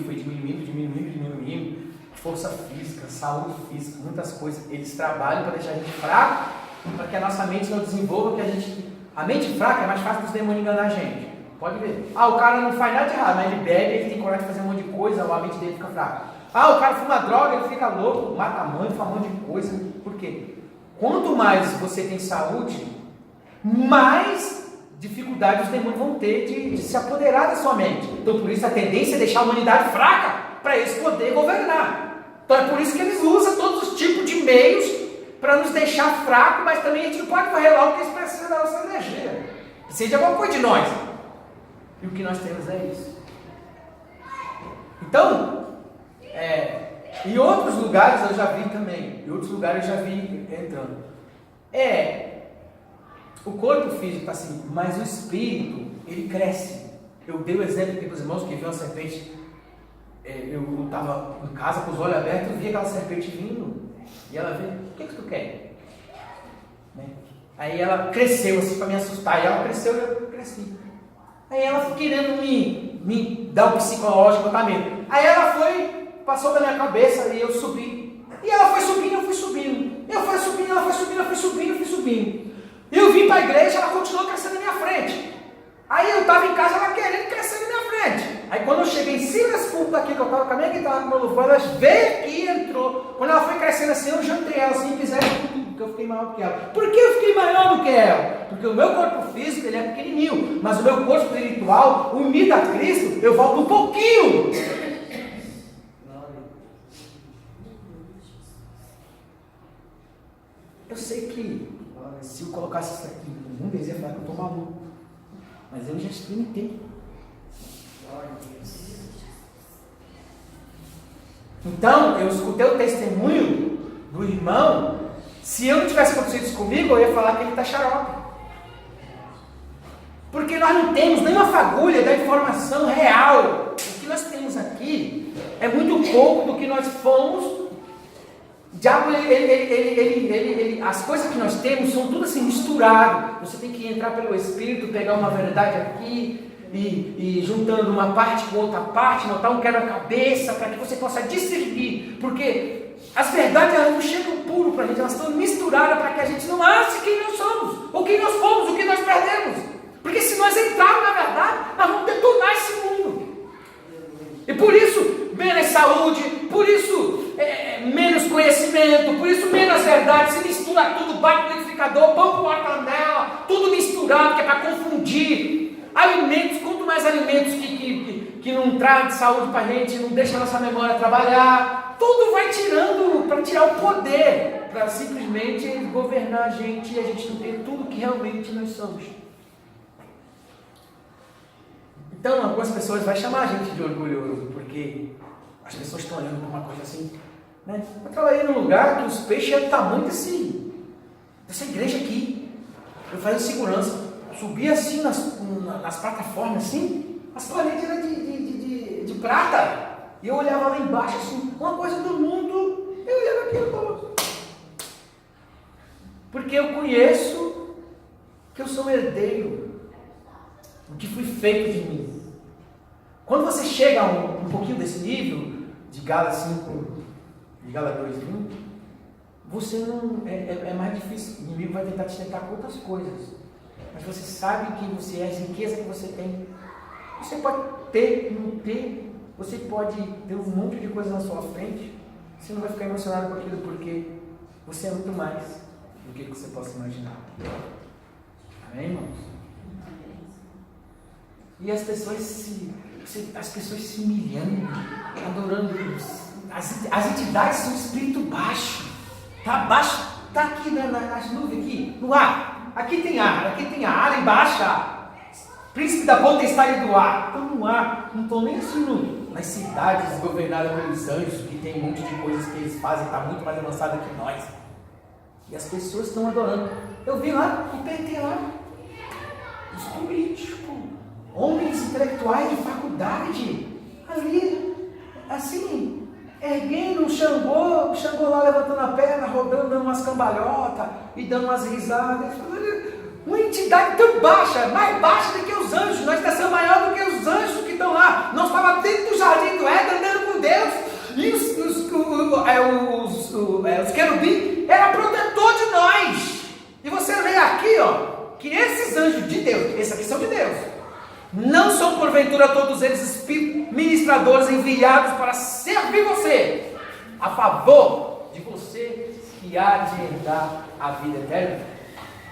foi diminuindo, força física, saúde física, muitas coisas, eles trabalham para deixar a gente fraco, para que a nossa mente não desenvolva, a mente fraca é mais fácil dos demônios enganar a gente. Pode ver. O cara não faz nada de errado, mas ele bebe, ele tem coragem de fazer um monte de coisa, a mente dele fica fraca. O cara fuma droga, ele fica louco, mata a mãe, faz um monte de coisa. Por quê? Quanto mais você tem saúde, mais dificuldade os demônios vão ter de se apoderar da sua mente. Então por isso a tendência é deixar a humanidade fraca, para eles poderem governar. Então é por isso que eles usam todos os tipos de meios para nos deixar fracos, mas também a gente não pode correr lá o que eles precisam da nossa energia. Precisa de alguma coisa de nós. E o que nós temos é isso. Então, em outros lugares eu já vi também, entrando. O corpo físico está assim, mas o espírito, ele cresce. Eu dei o exemplo aqui para os irmãos que viu uma serpente. Eu estava em casa com os olhos abertos e vi aquela serpente vindo. E ela veio, o que tu quer? Né? Aí ela cresceu assim para me assustar. E ela cresceu e eu cresci. Aí ela foi querendo me dar um psicológico, botar medo. Aí ela foi, passou da minha cabeça e eu subi. E ela foi subindo, eu fui subindo. Eu fui subindo, ela foi subindo, eu fui subindo, eu fui subindo. Eu vim para a igreja, ela continuou crescendo na minha frente. Aí eu estava em casa, ela querendo crescer na minha frente. Aí quando eu cheguei em cima desse púlpito aqui, que eu estava com a minha guitarra, com o meu louvor, ela veio aqui e entrou. Quando ela foi crescendo assim, eu jantei ela assim, fizeram tudo, porque eu fiquei maior do que ela. Por que eu fiquei maior do que ela? Porque o meu corpo físico, ele é pequenininho, mas o meu corpo espiritual, unido a Cristo, eu volto um pouquinho. Eu sei que se eu colocasse isso aqui no mundo, eles iam falar que eu estou maluco. Mas eu já experimentei. Então, eu escutei o testemunho do irmão. Se eu não tivesse acontecido isso comigo, eu ia falar que ele está xarope. Porque nós não temos nenhuma fagulha da informação real. O que nós temos aqui é muito pouco do que nós fomos. O diabo, as coisas que nós temos são tudo assim misturado. Você tem que entrar pelo Espírito, pegar uma verdade aqui e juntando uma parte com outra parte, montar um quebra-cabeça para que você possa discernir. Porque as verdades elas não chegam puro para a gente, elas estão misturadas para que a gente não ache quem nós somos, ou quem nós fomos, o que nós perdemos. Porque se nós entrarmos na verdade, nós vamos detonar esse mundo. E por isso, menos saúde, por isso menos conhecimento, por isso menos verdade, se mistura tudo, bate no liquidificador, pão com mortandela, tudo misturado, que é para confundir. Alimentos, quanto mais alimentos que não trazem saúde para a gente, não deixa a nossa memória trabalhar, tudo vai tirando, para tirar o poder, para simplesmente governar a gente e a gente não ter tudo que realmente nós somos. Então, algumas pessoas vão chamar a gente de orgulhoso, porque as pessoas estão olhando para uma coisa assim, né? Eu trabalhei num lugar que os peixes eram do tamanho dessa igreja aqui. Eu fazia segurança, subia assim nas plataformas, assim, as paredes eram de prata, e eu olhava lá embaixo, assim, uma coisa do mundo, eu olhava aquilo e falava, porque eu conheço que eu sou um herdeiro, o que foi feito de mim. Quando você chega a um pouquinho desse nível, de Gálatas 5, de Gálatas 2:1, você não, é mais difícil, o inimigo vai tentar te tentar com outras coisas, mas você sabe quem você é, as riquezas que você tem. Você pode ter, não ter, você pode ter um monte de coisa na sua frente, você não vai ficar emocionado com aquilo, porque você é muito mais do que você possa imaginar. Amém, irmãos? E as pessoas se humilhando, adorando Deus. As entidades são espírito baixo. Está baixo, está aqui nas nuvens, aqui, no ar. Aqui tem ar embaixo. Príncipe da potestade do ar. Estão no ar, não estão nem assim nas cidades governadas pelos anjos, que tem um monte de coisas que eles fazem, está muito mais avançado que nós. E as pessoas estão adorando. Eu vi lá, o PT lá, os políticos, homens intelectuais de faculdade, ali, assim, erguendo o Xangô lá levantando a perna, rodando, dando umas cambalhotas e dando umas risadas. Uma entidade tão baixa, mais baixa do que os anjos. Nós estamos maior do que os anjos que estão lá. Nós estávamos dentro do jardim do Éden, andando com Deus, e os querubins eram protetor de nós. E você lê aqui, ó, que esses anjos de Deus, esses aqui são de Deus, não são porventura todos eles espíritos ministradores enviados para servir você, a favor de você que há de herdar a vida eterna.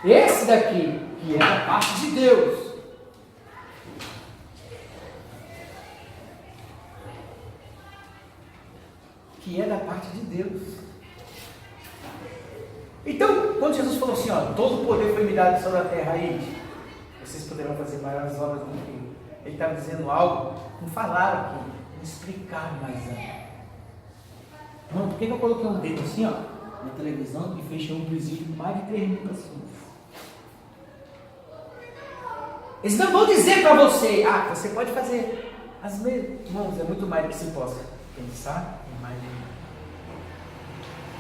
Esse daqui, que é da parte de Deus. Que é da parte de Deus. Então, quando Jesus falou assim, ó, todo o poder foi me dado sobre a terra, aí vocês poderão fazer maiores obras do que eu. Ele estava dizendo algo, não falaram aqui, não explicaram mais antes. Não, por que eu coloquei um dedo assim, ó, na televisão e fechei um presídio com mais de 3 mil pessoas? Eles não vão dizer para você, você pode fazer as mesmas. Irmãos, é muito mais do que se possa pensar,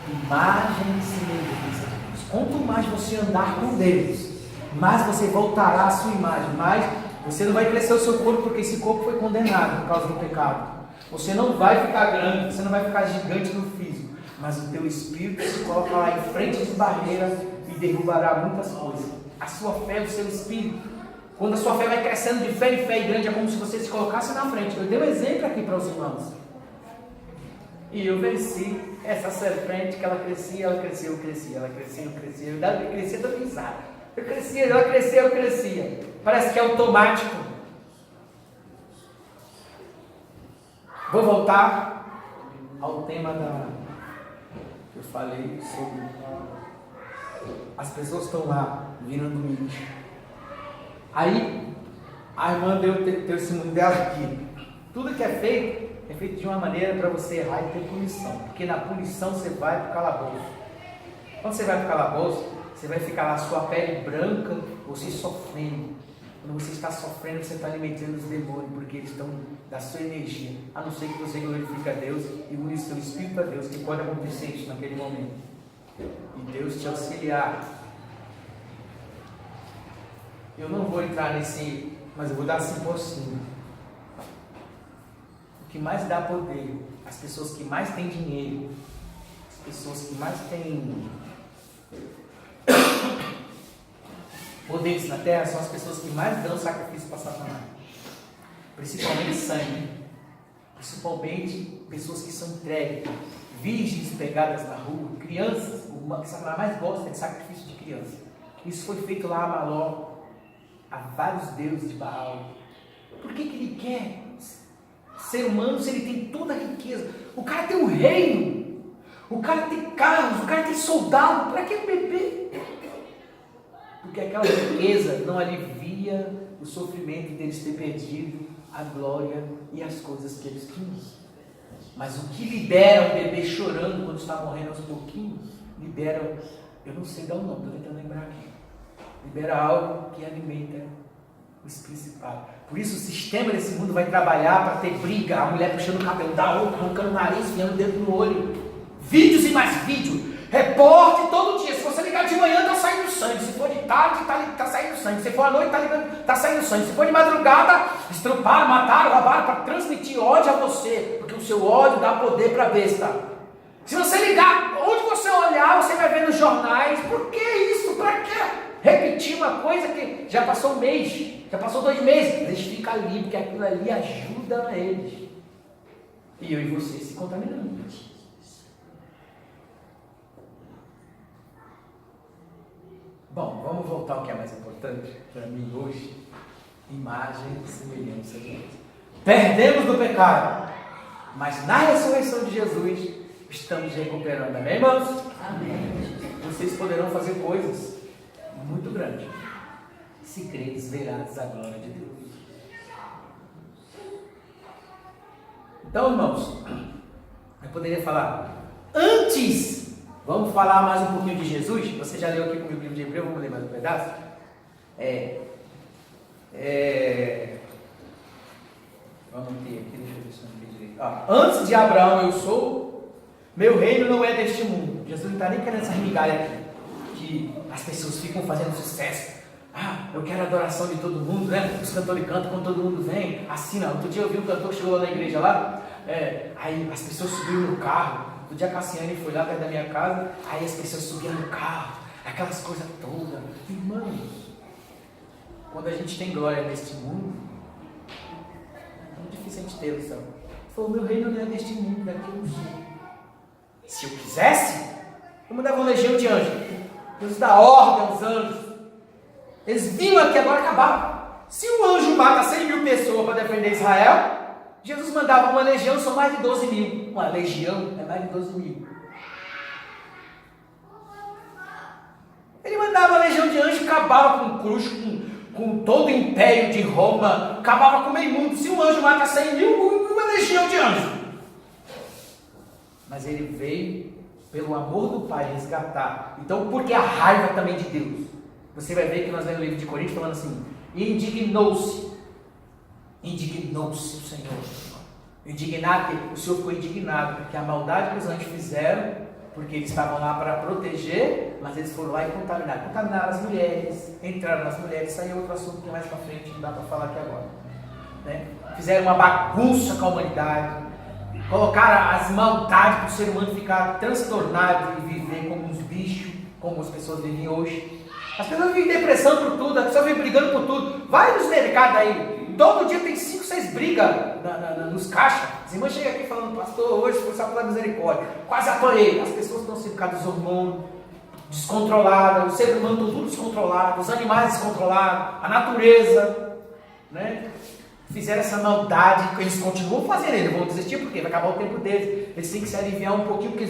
imagem e semelhança de Deus. Quanto mais você andar com Deus, mais você voltará à sua imagem, mais você não vai crescer o seu corpo, porque esse corpo foi condenado por causa do pecado. Você não vai ficar grande, você não vai ficar gigante no físico, mas o teu espírito se coloca lá em frente de barreiras e derrubará muitas coisas. A sua fé, o seu espírito. Quando a sua fé vai crescendo de fé em fé e grande, é como se você se colocasse na frente. Eu dei um exemplo aqui para os irmãos. E eu venci essa serpente que ela crescia, eu crescia, eu crescia, eu crescia, eu dou risada. Eu crescia, ela crescia, eu crescia. Parece que é automático. Vou voltar ao tema que eu falei sobre. As pessoas estão lá, virando milho. Aí, a irmã deu o testemunho dela aqui. Tudo que é feito de uma maneira para você errar e ter punição. Porque na punição você vai para o calabouço. Quando você vai para o calabouço, você vai ficar lá, sua pele branca, você sofrendo. Quando você está sofrendo, você está alimentando os demônios, porque eles estão da sua energia. A não ser que você glorifique a Deus e une o seu espírito a Deus, que pode acontecer isso naquele momento. E Deus te auxiliar. Eu não vou entrar nesse, mas eu vou dar assim por cima. O que mais dá poder, as pessoas que mais têm dinheiro, as pessoas que mais têm poderes na terra, são as pessoas que mais dão sacrifício para Satanás. Principalmente sangue. Principalmente pessoas que são entregues, virgens pegadas na rua, crianças. O que Satanás mais gosta é de sacrifício de criança. Isso foi feito lá a Maló, a vários deuses de Baal. Por que ele quer ser humano se ele tem toda a riqueza? O cara tem um reino, o cara tem carros, o cara tem soldado. Para que beber? Porque aquela riqueza não alivia o sofrimento deles ter perdido a glória e as coisas que eles tinham. Mas o que libera o bebê chorando quando está morrendo aos pouquinhos, libera, eu não sei dar o nome, estou tentando lembrar aqui. Libera algo que alimenta os principais. Por isso o sistema desse mundo vai trabalhar para ter briga, a mulher puxando o cabelo da outra, arrancando o nariz, enfiando o dedo no olho. Vídeos e mais vídeos. Reporte todo dia. Se você ligar de manhã, está saindo sangue. Se for de tarde, está saindo sangue. Se for à noite, está saindo sangue. Se for de madrugada, estruparam, mataram, roubaram para transmitir ódio a você. Porque o seu ódio dá poder para a besta. Se você ligar, onde você olhar, você vai ver nos jornais. Por que isso? Para quê? Repetir uma coisa que já passou um mês, já passou 2 meses. Eles ficam ali, porque aquilo ali ajuda eles. E eu e você se contaminando. Bom, vamos voltar ao que é mais importante para mim hoje. Imagem e semelhança de Deus. Perdemos do pecado, mas na ressurreição de Jesus estamos recuperando. Amém, irmãos? Amém. Vocês poderão fazer coisas muito grandes. Se creres, verás a glória de Deus. Então, irmãos, eu poderia falar antes. Vamos falar mais um pouquinho de Jesus? Você já leu aqui comigo o livro de Hebreu? Vamos ler mais um pedaço? Vamos ter aqui, deixa eu ver se eu não vi direito. Antes de Abraão eu sou, meu reino não é deste mundo. Jesus não está nem querendo essa migalha aqui, que as pessoas ficam fazendo sucesso. Eu quero a adoração de todo mundo, né? Os cantores cantam quando todo mundo vem. Assim não. Outro dia eu vi um cantor que chegou lá na igreja lá, aí as pessoas subiram no carro. No dia a Cassiane foi lá perto da minha casa, aí as pessoas subiam no carro, aquelas coisas todas. Irmãos, quando a gente tem glória neste mundo, é muito suficiente tê-lo, Senhor. Ele falou, meu reino não é deste mundo, daqui eu não sou. Se eu quisesse, eu mandava uma legião de anjos. Deus dá ordem aos anjos. Eles vinham aqui agora acabar. Se um anjo mata 100 mil pessoas para defender Israel, Jesus mandava uma legião, são mais de 12 mil. Uma legião é mais de 12 mil. Ele mandava uma legião de anjos, acabava com o cruz, com todo o império de Roma, acabava com o meio mundo. Se um anjo mata 100 mil, uma legião de anjos. Mas ele veio pelo amor do Pai resgatar. Então, porque a raiva também de Deus. Você vai ver que nós lemos o livro de Coríntios falando assim, indignou-se o Senhor. Indignado, o Senhor ficou indignado, porque a maldade que os anjos fizeram, porque eles estavam lá para proteger, mas eles foram lá e contaminaram as mulheres, entraram nas mulheres, isso aí é outro assunto que mais para frente não dá para falar aqui agora, né? Fizeram uma bagunça com a humanidade, colocaram as maldades para o ser humano ficar transtornado e viver como uns bichos, como as pessoas vivem hoje. As pessoas vivem em depressão por tudo, as pessoas vivem brigando por tudo. Vai nos mercados aí, todo dia tem 5, 6 brigas nos caixas. As irmãs chegam aqui falando, pastor, hoje foi só pela misericórdia, quase apanhei. As pessoas estão sendo por causa dos hormônios, descontroladas, o ser humano está tudo descontrolado, os animais descontrolados, a natureza, né? Fizeram essa maldade, que eles continuam fazendo, eles vão desistir porque vai acabar o tempo deles. Eles têm que se aliviar um pouquinho, porque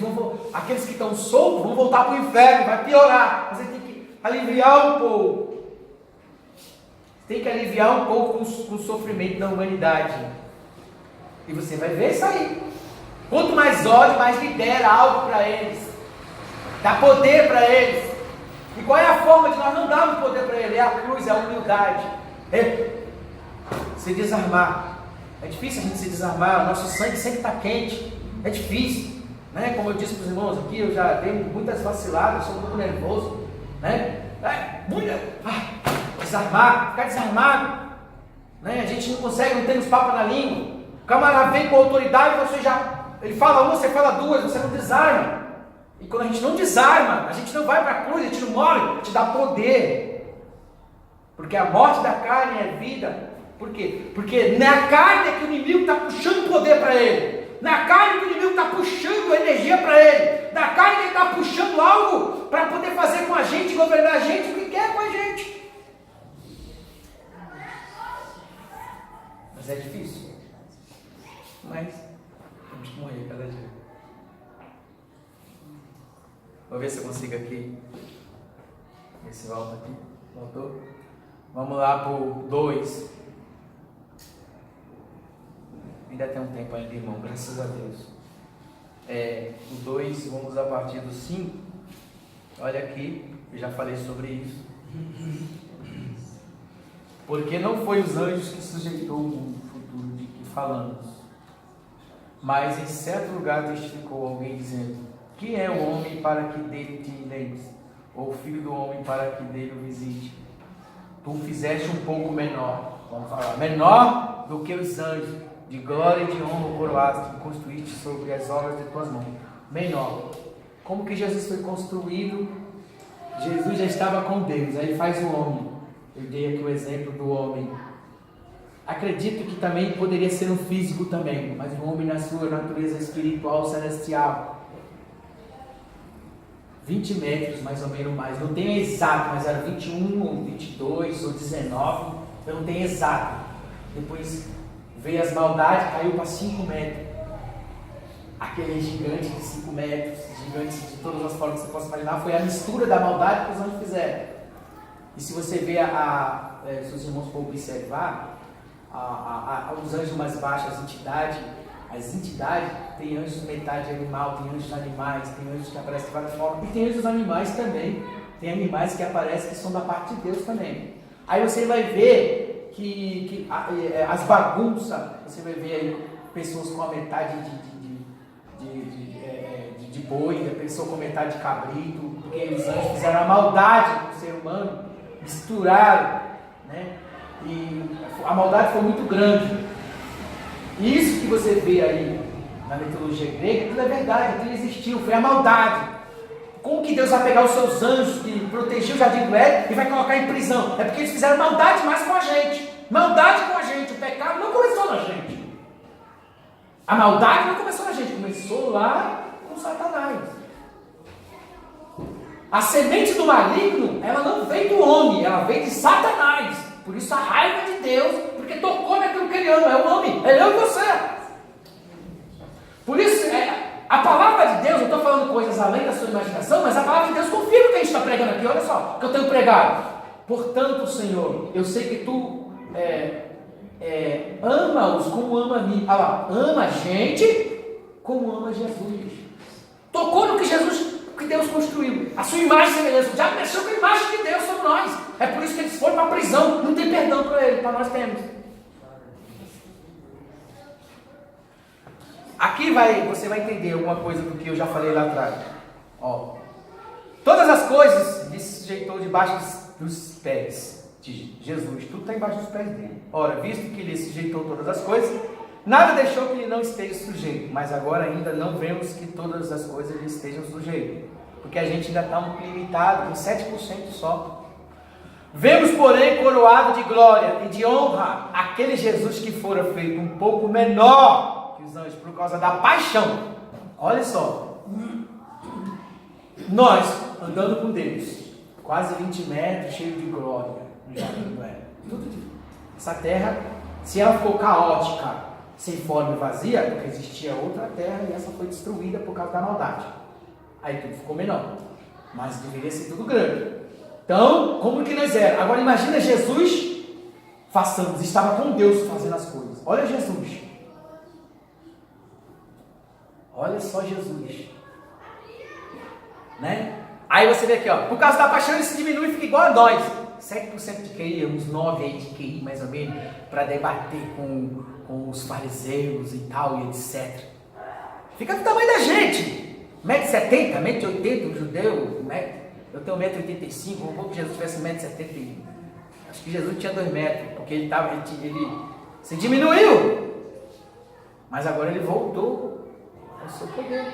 aqueles que estão soltos vão voltar para o inferno, vai piorar. Mas eles têm que aliviar um pouco. Tem que aliviar um pouco com o sofrimento da humanidade. E você vai ver isso aí. Quanto mais ódio, mais libera algo para eles. Dá poder para eles. E qual é a forma de nós não darmos poder para eles? É a cruz, é a humildade. É se desarmar. É difícil a gente se desarmar. O nosso sangue sempre está quente. É difícil. Né? Como eu disse para os irmãos aqui, eu já dei muitas vaciladas, sou um pouco nervoso. Né? Desarmar, ficar desarmado, né? A gente não consegue, não tem os papas na língua. O camarada vem com autoridade, ele fala uma, você fala duas, você não desarma. E quando a gente não desarma, a gente não vai para a cruz, a gente não morre, a gente dá poder. Porque a morte da carne é vida. Por quê? Porque na carne é que o inimigo está puxando poder para ele. Na carne que o inimigo está puxando energia para ele. Na carne que ele está puxando algo para poder fazer com a gente, governar a gente, o que quer com a gente. Mas é difícil. Mas temos que morrer cada dia. Vou ver se eu consigo aqui. Ver se volta aqui. Voltou? Vamos lá para o 2. Ainda tem um tempo ainda, irmão, graças a Deus. O 2, vamos a partir do 5. Olha aqui, eu já falei sobre isso. Porque não foi os anjos que sujeitou o mundo futuro de que falamos, mas em certo lugar testificou alguém dizendo: quem é o homem para que dele te lembres? Ou o filho do homem para que dele o visite? Tu fizeste um pouco menor, vamos falar, menor do que os anjos, de glória e de honra coroados, que construíste sobre as obras de tuas mãos. Menor. Como que Jesus foi construído? Jesus já estava com Deus, aí ele faz o homem. Eu dei aqui o exemplo do homem. Acredito que também poderia ser um físico também, mas um homem na sua natureza espiritual celestial. 20 metros mais ou menos mais, não tenho exato, mas era 21 ou 22 ou 19, eu não tenho exato. Depois veio as maldades, caiu para 5 metros. Aquele gigante de 5 metros, gigantes de todas as formas que você possa imaginar, foi a mistura da maldade que os anjos fizeram. E se você vê se os irmãos for observar, os anjos mais baixos, as entidades, tem anjos metade animal, tem anjos animais, tem anjos que aparecem de várias formas, e tem anjos animais também, tem animais que aparecem que são da parte de Deus também. Aí você vai ver que as bagunças, você vai ver aí pessoas com a metade de boi, a pessoa com metade de cabrito, porque os anjos fizeram a maldade com o ser humano, misturaram, né? E a maldade foi muito grande. E isso que você vê aí na mitologia grega, tudo é verdade, tudo existiu, foi a maldade. Como que Deus vai pegar os seus anjos que protegiam o jardim do Éden e vai colocar em prisão? É porque eles fizeram maldade mais com a gente. Maldade com a gente. O pecado não começou na gente. A maldade não começou na gente, começou lá com Satanás. A semente do maligno, ela não veio do homem, ela veio de Satanás. Por isso a raiva de Deus, porque tocou naquilo que ele ama, é o homem, é eu e você. Por isso, a palavra de Deus, eu estou falando coisas além da sua imaginação, mas a palavra de Deus confirma o que a gente está pregando aqui. Olha só, que eu tenho pregado. Portanto, Senhor, eu sei que tu ama-os como ama a mim. Olha lá, ama a gente como ama Jesus. Tocou no que que Deus construiu. A sua imagem e semelhança. O diabo mexeu com a imagem de Deus sobre nós. É por isso que eles foram para a prisão. Não tem perdão para ele, para nós temos. Aqui você vai entender alguma coisa do que eu já falei lá atrás. Ó, todas as coisas ele se sujeitou debaixo dos pés de Jesus. Tudo está embaixo dos pés dele. Ora, visto que ele sujeitou todas as coisas, nada deixou que ele não esteja sujeito. Mas agora ainda não vemos que todas as coisas lhe estejam sujeitas. Porque a gente ainda está limitado em 7% só. Vemos, porém, coroado de glória e de honra aquele Jesus que fora feito um pouco menor que os anjos por causa da paixão. Olha só. Nós, andando com Deus, quase 20 metros, cheio de glória, no jardim do Éden. Essa terra, se ela ficou caótica, sem forma e vazia, porque existia outra terra e essa foi destruída por causa da maldade. Aí tudo ficou menor, mas deveria ser tudo grande. Então, como que nós éramos? Agora imagina Jesus, estava com Deus fazendo as coisas. Olha Jesus. Olha só Jesus. Né? Aí você vê aqui, ó, por causa da paixão ele se diminui e fica igual a nós. 7% de QI, uns 9 aí de QI mais ou menos, para debater com os fariseus e tal e etc. Fica do tamanho da gente. 1,70m, 1,80m, um judeu, eu tenho 1,85m, vamos que Jesus tivesse 1,70m. Acho que Jesus tinha 2 metros, porque ele se diminuiu. Mas agora ele voltou ao seu poder.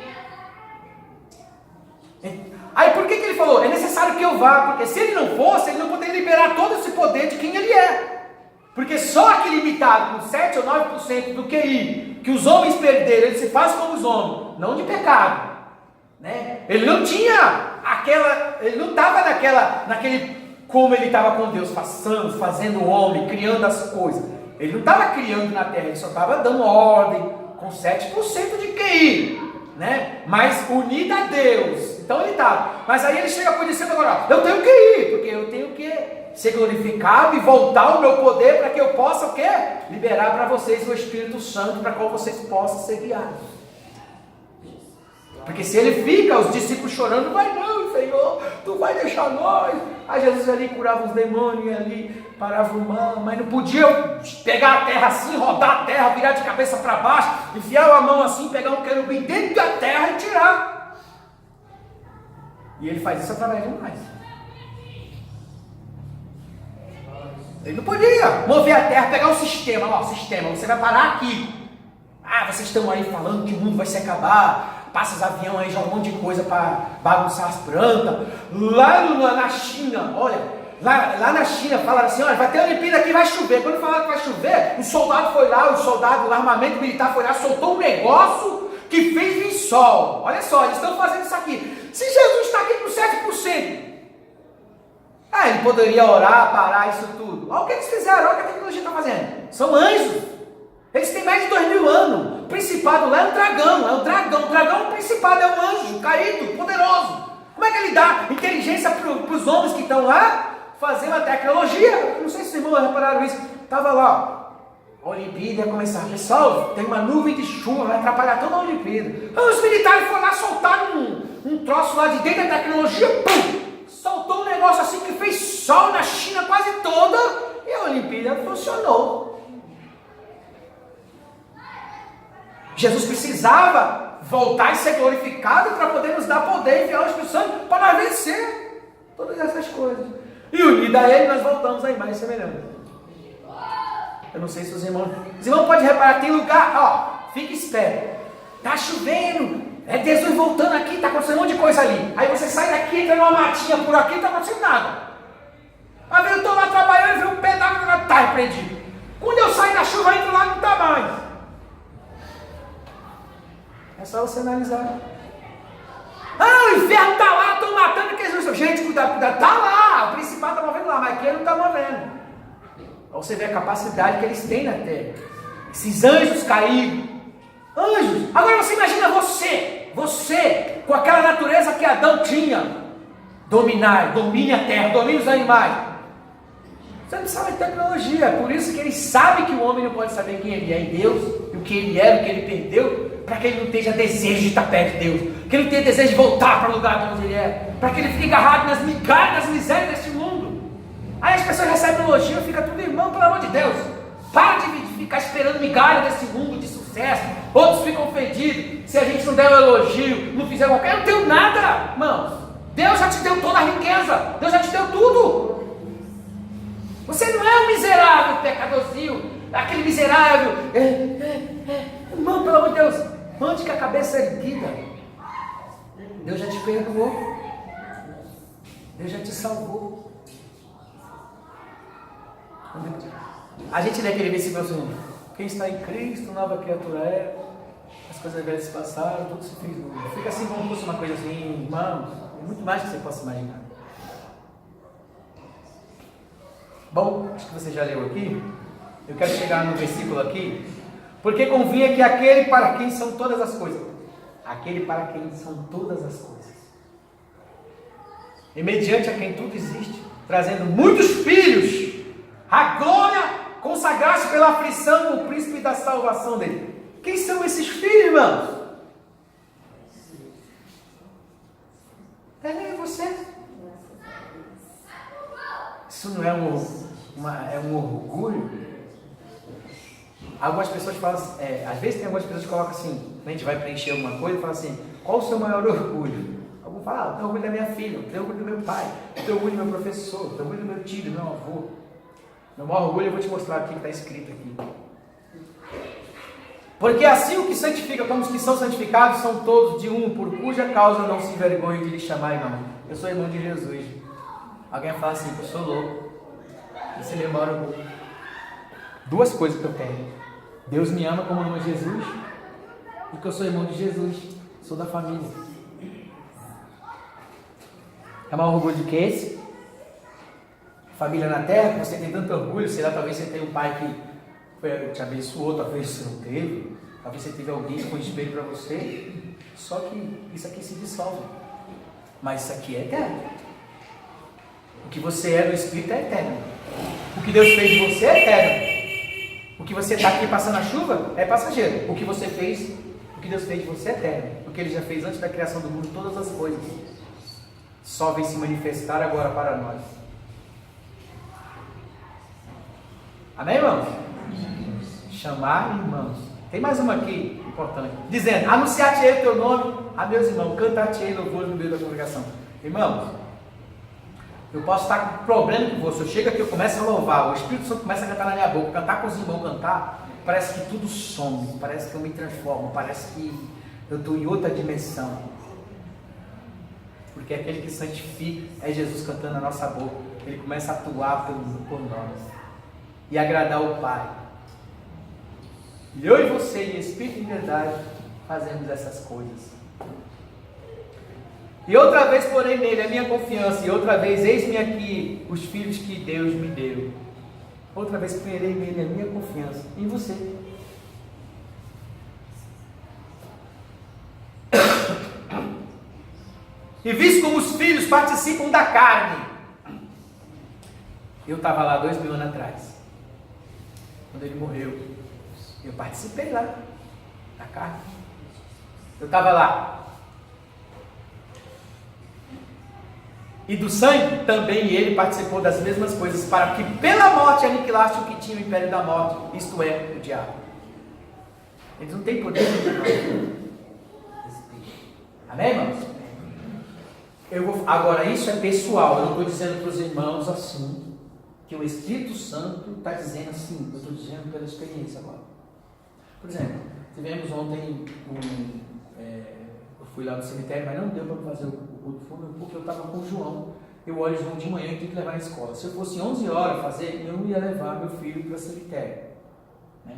Aí por que ele falou? É necessário que eu vá, porque se ele não fosse, ele não poderia liberar todo esse poder de quem ele é. Porque só aquele limitado com 7 ou 9% do QI que os homens perderam, ele se faz como os homens, não de pecado. Né? Ele não tinha ele não estava naquele como ele estava com Deus, fazendo o homem, criando as coisas. Ele não estava criando na terra, ele só estava dando ordem com 7% de QI, né? Mas unido a Deus. Então ele estava. Mas aí ele chega por dizendo agora, eu tenho que ir, porque eu tenho que ser glorificado e voltar ao meu poder para que eu possa o quê? Liberar para vocês o Espírito Santo, para qual vocês possam ser guiados. Porque se ele fica, os discípulos chorando, vai não, Senhor, tu vai deixar nós. Aí Jesus ali curava os demônios, ali parava o mal, mas não podia pegar a terra assim, rodar a terra, virar de cabeça para baixo, enfiar a mão assim, pegar um querubim dentro da terra e tirar. E ele faz isso através de nós. Ele não podia mover a terra, pegar o sistema, ó, sistema, você vai parar aqui. Ah, vocês estão aí falando que o mundo vai se acabar. Passa os aviões aí, joga um monte de coisa para bagunçar as plantas. Lá na China, olha, lá na China falaram assim, olha, vai ter Olimpíada aqui, vai chover. Quando falaram que vai chover, o soldado foi lá, o armamento militar foi lá, soltou um negócio que fez vir sol. Olha só, eles estão fazendo isso aqui. Se Jesus está aqui com 7%, ele poderia orar, parar isso tudo. Olha o que eles fizeram, olha o que a tecnologia está fazendo. São anjos. Eles têm mais de 2000 anos. O principado lá é um dragão. O dragão, o principado é um anjo caído, poderoso. Como é que ele dá inteligência para os homens que estão lá fazendo a tecnologia? Não sei se os irmãos repararam isso. Estava lá, a Olimpíada ia começar. Pessoal, tem uma nuvem de chuva, vai atrapalhar toda a Olimpíada. Os militares foram lá, soltaram um troço lá de dentro da tecnologia, pum! Soltou um negócio assim que fez sol na China quase toda e a Olimpíada funcionou. Jesus precisava voltar e ser glorificado para poder nos dar poder e enviar o Espírito Santo para nós vencer todas essas coisas. E unido a ele, nós voltamos à imagem semelhante. Eu não sei se os irmãos podem reparar, tem lugar, ó, fica esperto. Está chovendo, é Jesus voltando aqui, está acontecendo um monte de coisa ali. Aí você sai daqui, entra numa matinha por aqui, não está acontecendo nada. Aí eu estou lá trabalhando e vi um pedaço, está repreendido. Quando eu saio da chuva, eu entro lá, não está mais. só você analisar. Ah, o inferno está lá, estão matando aqueles... Gente, cuidado, está lá, o principal está movendo lá, mas aqui ele não está movendo. Então você vê a capacidade que eles têm na terra. Esses anjos caídos. Anjos. Agora você imagina você, com aquela natureza que Adão tinha. Domine a terra, domine os animais. Você não sabe de tecnologia, é por isso que ele sabe que o homem não pode saber quem ele é em Deus, o que ele era, o que ele perdeu, para que ele não tenha desejo de estar perto de Deus, que ele não tenha desejo de voltar para o lugar de onde ele é, para que ele fique agarrado nas migalhas, nas misérias deste mundo. Aí as pessoas recebem elogio e fica tudo irmão, pelo amor de Deus. Para de ficar esperando migalha desse mundo de sucesso. Outros ficam ofendidos se a gente não der um elogio, não fizer qualquer. Eu não tenho nada, irmãos. Deus já te deu toda a riqueza, Deus já te deu tudo. Você não é um miserável pecadorzinho, aquele miserável. Irmão, pelo amor de Deus, onde que a cabeça é erguida? Deus já te perdoou, Deus já te salvou. A gente lê aquele versículo assim: quem está em Cristo, nova criatura é, as coisas velhas se passaram, tudo se fez novo. Fica assim como fosse uma coisa assim, irmãos, é muito mais do que você possa imaginar. Bom, acho que você já leu aqui. Eu quero chegar no versículo aqui. Porque convinha que aquele para quem são todas as coisas, aquele para quem são todas as coisas, e mediante a quem tudo existe, trazendo muitos filhos, a glória consagrasse pela aflição o príncipe da salvação dele. Quem são esses filhos, irmãos? É você. Isso não é um orgulho? Algumas pessoas falam, às vezes tem algumas pessoas que colocam assim, a gente vai preencher alguma coisa e fala assim: qual o seu maior orgulho? Alguns falam: eu tenho orgulho da minha filha, eu tenho orgulho do meu pai, eu tenho orgulho do meu professor, eu tenho orgulho do meu tio, do meu avô. Meu maior orgulho eu vou te mostrar aqui, que está escrito aqui. Porque assim o que santifica como os que são santificados são todos de um, por cuja causa não se envergonhe de lhe chamar irmão. Eu sou irmão de Jesus. Alguém fala assim: eu sou louco. Esse é meu maior orgulho. Duas coisas que eu tenho: Deus me ama como ama Jesus, e que eu sou irmão de Jesus, sou da família. É maior orgulho do que esse? Família na terra, que você tem tanto orgulho, sei lá, talvez você tenha um pai que te abençoou, talvez você não teve, talvez você teve alguém que foi espelho para você, só que isso aqui se dissolve, mas isso aqui é eterno. O que você é no Espírito é eterno, o que Deus fez de você é eterno. O que você está aqui passando a chuva é passageiro. O que você fez, o que Deus fez de você é eterno. O que Ele já fez antes da criação do mundo, todas as coisas, só vem se manifestar agora para nós. Amém, irmãos? Chamar irmãos. Tem mais uma aqui, importante. Dizendo: anunciar-te-ei o teu nome a meus irmãos, cantar-te-ei louvor no meio da congregação. Irmãos, eu posso estar com problema com você. Eu chego aqui, eu começo a louvar, o Espírito Santo começa a cantar na minha boca, cantar com os irmãos, cantar, parece que tudo some, parece que eu me transformo, parece que eu estou em outra dimensão. Porque aquele que santifica é Jesus cantando na nossa boca. Ele começa a atuar por nós e agradar o Pai. E eu e você, em espírito e em verdade, fazemos essas coisas. E outra vez porém nele a minha confiança, e outra vez eis-me aqui os filhos que Deus me deu. Outra vez porei nele a minha confiança, em você. E visto como os filhos participam da carne. Eu estava lá 2000 anos atrás, quando ele morreu. Eu participei lá, da carne. Eu estava lá. E do sangue também ele participou das mesmas coisas, para que pela morte aniquilasse o que tinha o império da morte, isto é, o diabo. Eles não têm poder de nós. Amém, irmãos? Agora, isso é pessoal. Eu não estou dizendo para os irmãos assim, que o Espírito Santo está dizendo assim. Eu estou dizendo pela experiência agora. Por exemplo, tivemos ontem eu fui lá no cemitério, mas não deu para fazer o culto fúnebre, porque eu estava com o João. Eu olho o João de manhã e tenho que levar na escola. Se eu fosse 11 horas fazer, eu não ia levar meu filho para o cemitério, né?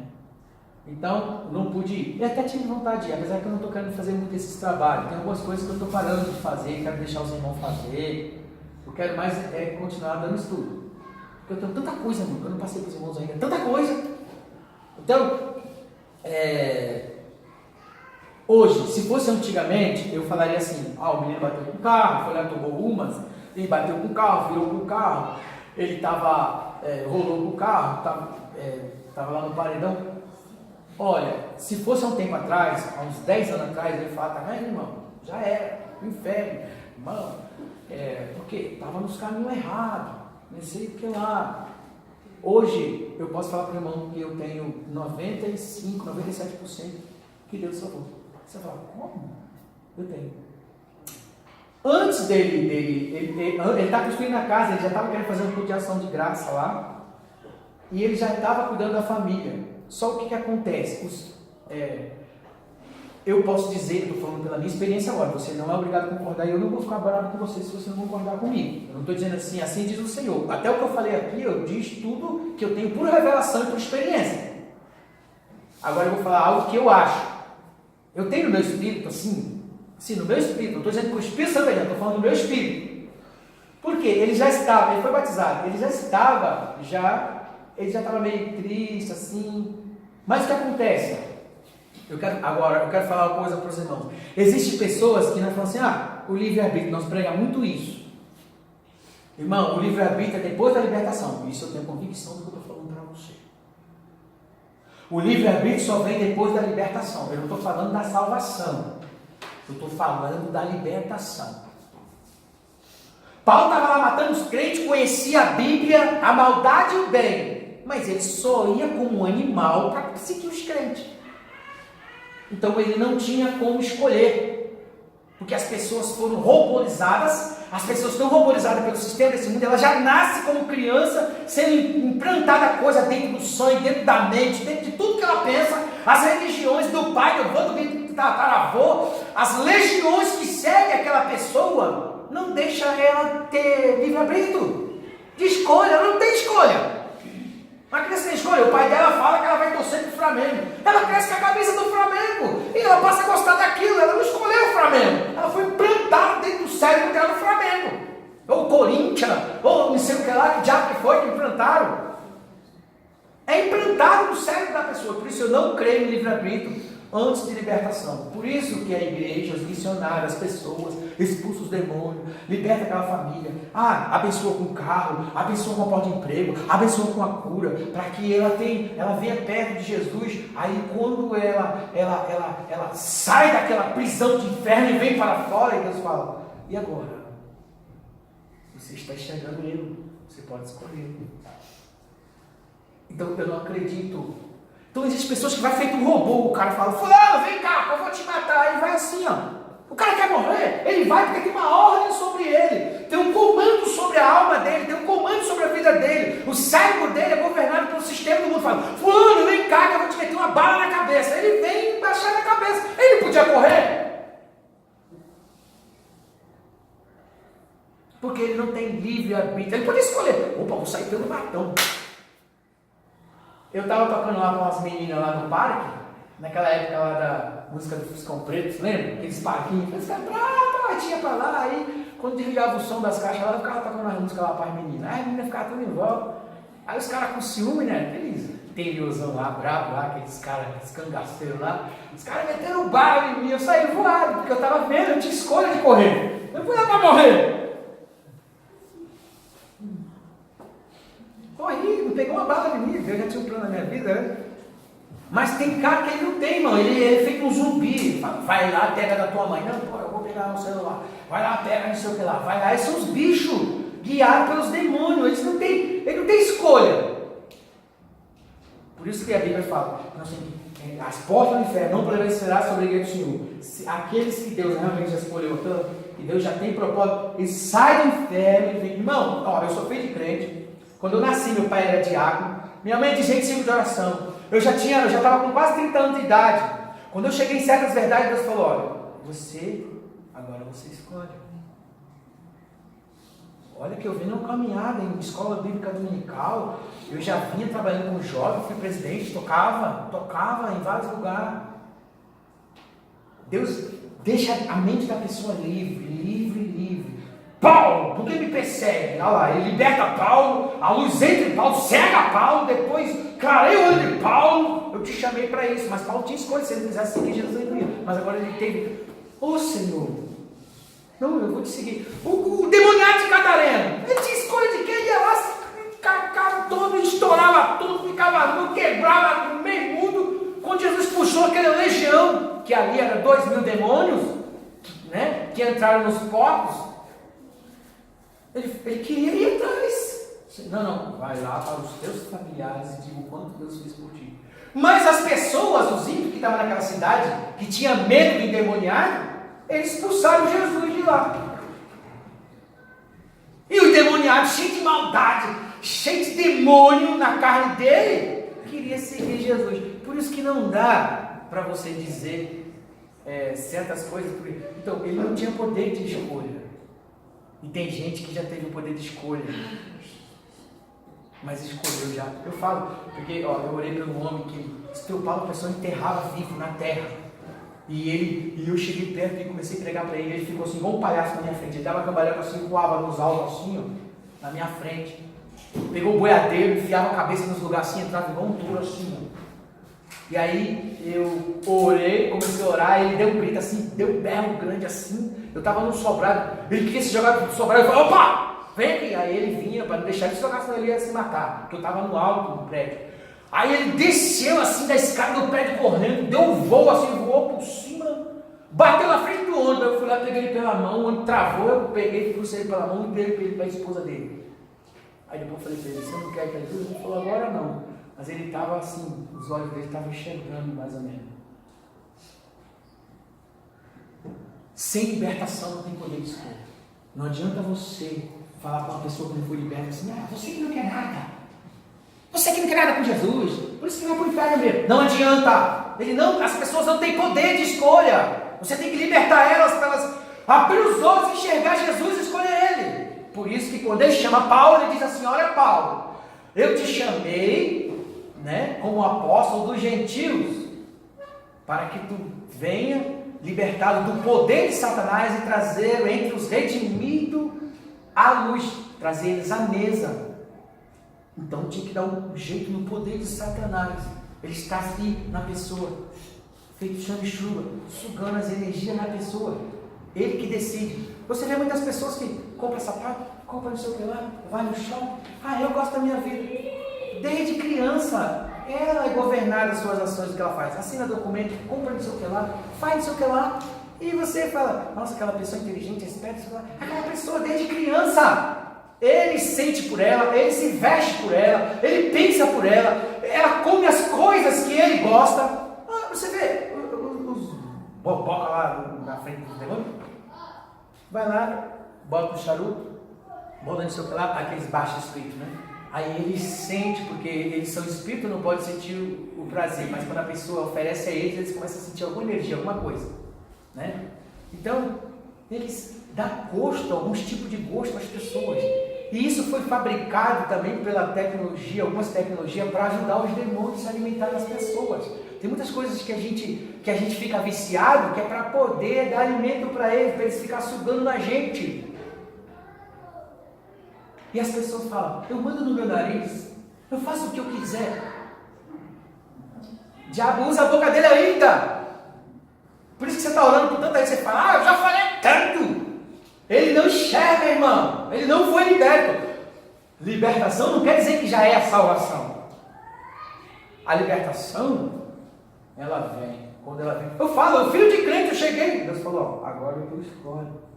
Então, não pude ir. E até tive vontade de ir, apesar que eu não estou querendo fazer muito esses trabalhos. Tem algumas coisas que eu estou parando de fazer, quero deixar os irmãos fazer. Eu quero mais continuar dando estudo. Porque eu tenho tanta coisa, irmão, que eu não passei para os irmãos ainda. Tanta coisa. Então, hoje, se fosse antigamente, eu falaria assim, o menino bateu com o carro, foi lá, tomou umas, ele bateu com o carro, virou com o carro, ele rolou com o carro, estava lá no paredão. Olha, se fosse há um tempo atrás, há uns 10 anos atrás, ele fala, tá vendo, irmão? Já era, inferno, irmão, porque estava nos caminhos errados, não sei o que lá. Hoje, eu posso falar para o irmão que eu tenho 95%, 97% que Deus salvou. Você fala, como? Eu tenho. Antes ele está construindo a casa, ele já estava querendo fazer um culto de ação de graça lá, e ele já estava cuidando da família. Só o que acontece? Eu posso dizer, estou falando pela minha experiência agora, você não é obrigado a concordar e eu não vou ficar bravo com você se você não concordar comigo. Eu não estou dizendo assim diz o Senhor. Até o que eu falei aqui, eu diz tudo que eu tenho por revelação e por experiência. Agora eu vou falar algo que eu acho. Eu tenho no meu espírito, sim, no meu espírito, não estou dizendo que o Espírito Santo estou falando do meu espírito. Por quê? Ele foi batizado, ele já estava meio triste, assim. Mas o que acontece? Eu quero falar uma coisa para os irmãos. Existem pessoas que não falam assim, o livre-arbítrio, nós pregamos muito isso. Irmão, o livre-arbítrio é depois da libertação. Isso eu tenho convicção do que eu estou falando para você. O livre-arbítrio só vem depois da libertação. Eu não estou falando da salvação. Eu estou falando da libertação. Paulo estava lá matando os crentes, conhecia a Bíblia, a maldade e o bem. Mas ele só ia como um animal para perseguir os crentes. Então ele não tinha como escolher. Porque as pessoas foram robotarizadas, as pessoas estão robotarizadas pelo sistema desse mundo, ela já nasce como criança, sendo implantada coisa dentro do sonho, dentro da mente, dentro de tudo que ela pensa, as religiões do pai, do avô, do tataravô, as legiões que seguem aquela pessoa, não deixa ela ter livre-arbítrio de escolha, ela não tem escolha. Uma criança tem escolha, o pai dela fala que ela vai torcer pro Flamengo. Ela cresce com a cabeça do Flamengo. E ela passa a gostar daquilo. Ela não escolheu o Flamengo. Ela foi implantada dentro do cérebro dela no Flamengo. Ou Corinthians, ou não sei o que lá, que diabo que foi que implantaram. É implantado no cérebro da pessoa. Por isso eu não creio no livre-arbítrio antes de libertação. Por isso que a igreja, os missionários, as pessoas, expulsam os demônios, liberta aquela família, abençoa com carro, abençoa com a porta de emprego, abençoa com a cura, para que ela venha perto de Jesus. Aí quando ela sai daquela prisão de inferno e vem para fora, e Deus fala, e agora? Você está enxergando ele, você pode escolher. Então eu não acredito. Então existem pessoas que vai feito um robô, o cara fala, fulano, vem cá, eu vou te matar. Ele vai assim, O cara quer morrer, ele vai porque tem uma ordem sobre ele, tem um comando sobre a alma dele, tem um comando sobre a vida dele. O cérebro dele é governado pelo sistema do mundo. Fala, fulano, vem cá que eu vou te meter uma bala na cabeça. Ele vem baixar na cabeça. Ele podia correr. Porque ele não tem livre-arbítrio. Ele podia escolher, vou sair pelo batão. Eu estava tocando lá com umas meninas lá no parque, naquela época lá da música do Fuscão Preto, lembra? Aqueles parquinhos, eles ficavam tinha pra lá, aí quando desligava o som das caixas lá, eu ficava tocando as músicas lá para as meninas. Aí a menina ficava tudo em volta. Aí os caras com ciúme, né? Aqueles interiorzão lá, bravo lá, aqueles caras, aqueles cangaceiros lá, os caras meteram bala em mim, eu saí voado, porque eu estava vendo, eu tinha escolha de correr. Eu fui lá para morrer. Corri, não pegou uma bala em mim, eu já tinha um plano na minha vida, né? Mas tem cara que ele não tem, irmão, ele é feito um zumbi. Vai lá, pega da tua mãe. Não, pô, eu vou pegar o celular. Vai lá, pega não sei o que lá. Vai lá, esses são os bichos guiados pelos demônios. Ele não tem escolha. Por isso que a Bíblia fala, as portas do inferno não prevalecerá sobre a igreja do Senhor. Aqueles que Deus realmente já escolheu tanto, que Deus já tem propósito, eles saem do inferno e vêm, irmão, eu sou filho de crente. Quando eu nasci, meu pai era diácono, minha mãe é de gente de oração. Eu já estava com quase 30 anos de idade. Quando eu cheguei em certas verdades, Deus falou, agora você escolhe. Olha que eu vim numa caminhada em escola bíblica dominical, eu já vinha trabalhando com jovem, fui presidente, tocava em vários lugares. Deus deixa a mente da pessoa livre. Paulo, por que me persegue? Olha lá, ele liberta Paulo, a luz entra em Paulo, cega Paulo, depois clareia o olho de Paulo. Eu te chamei para isso, mas Paulo tinha escolha, se ele quisesse seguir Jesus, ele não ia. Mas agora ele teve, Senhor, não, eu vou te seguir. O demoniado de Gadareno, ele tinha escolha de quem? Ele ia lá, cacava todo, estourava tudo, ficava nu, quebrava no meio mundo. Quando Jesus puxou aquela legião, que ali era 2.000 demônios, né, que entraram nos porcos, ele queria ir atrás. Não, vai lá para os teus familiares e diga o quanto Deus fez por ti. Mas as pessoas, os ímpios que estavam naquela cidade, que tinham medo do endemoniado, eles expulsaram Jesus de lá. E o endemoniado, cheio de maldade, cheio de demônio na carne dele, queria seguir Jesus. Por isso que não dá para você dizer certas coisas. Então, ele não tinha poder de escolha. E tem gente que já teve o poder de escolha, mas escolheu já. Eu falo, porque eu orei pelo homem que estrupava a pessoa, enterrava vivo na terra. E eu cheguei perto e comecei a pregar para ele. Ele ficou assim, igual um palhaço na minha frente. Ele dava cambalhota assim, voava nos altos assim, na minha frente. Pegou o boiadeiro, enfiava a cabeça nos lugares assim, entrava igual um touro assim. E aí eu orei, comecei a orar, ele deu um grito assim, deu um berro grande assim. Eu estava no sobrado, ele queria se jogar no sobrado, eu falei, opa, vem aqui. Aí ele vinha para não deixar ele se jogar, senão ele ia se matar, porque eu estava no alto do prédio. Aí ele desceu assim da escada do prédio correndo, deu um voo assim, voou por cima, bateu na frente do ônibus. Eu fui lá, peguei ele pela mão, o ônibus travou, eu peguei, puxei ele pela mão e dei ele para a esposa dele. Aí depois eu falei para ele, você não quer ir para Jesus? Ele falou, agora não. Mas ele estava assim, os olhos dele estavam enxergando mais ou menos. Sem libertação não tem poder de escolha. Não adianta você falar para uma pessoa que não foi liberta assim, você que não quer nada. Você que não quer nada com Jesus. Por isso que vai para o inferno mesmo. Não adianta. As pessoas não têm poder de escolha. Você tem que libertar elas para elas abrir os olhos, enxergar Jesus e escolher Ele. Por isso que quando ele chama Paulo, ele diz assim, olha Paulo, eu te chamei, como apóstolo dos gentios, para que tu venha libertado do poder de Satanás e trazer entre os redimidos a luz, trazer eles à mesa. Então tinha que dar um jeito no poder de Satanás. Ele está ali na pessoa, feito chame-chuva, sugando as energias na pessoa. Ele que decide. Você vê muitas pessoas que compram sapato, compram não sei o que lá, vai no shopping. Eu gosto da minha vida. Desde criança, ela é governada as suas ações, o que ela faz. Assina documento, compra não sei o que lá, faz não sei o que lá. E você fala, nossa, aquela pessoa inteligente, esperta, aquela pessoa desde criança. Ele sente por ela, ele se veste por ela, ele pensa por ela, ela come as coisas que ele gosta. Você vê os boboca lá na frente do demônio, vai lá, bota no charuto, bota não sei o que lá, aqueles baixos escritos, Aí ele sente, porque eles são espíritos, não pode sentir o prazer, mas quando a pessoa oferece a eles começam a sentir alguma energia, alguma coisa, Então, eles dão gosto, alguns tipos de gosto às pessoas. E isso foi fabricado também pela tecnologia, algumas tecnologias, para ajudar os demônios a alimentar as pessoas. Tem muitas coisas que a gente fica viciado, que é para poder dar alimento para eles ficarem sugando na gente. E as pessoas falam, eu mando no meu nariz, eu faço o que eu quiser. O diabo usa a boca dele ainda. Por isso que você está orando por tanta gente, você fala, eu já falei tanto. Ele não enxerga, irmão. Ele não foi liberto. Libertação não quer dizer que já é a salvação. A libertação, ela vem. Quando ela vem, eu falo, filho de crente, eu cheguei. Deus falou, agora eu escolho.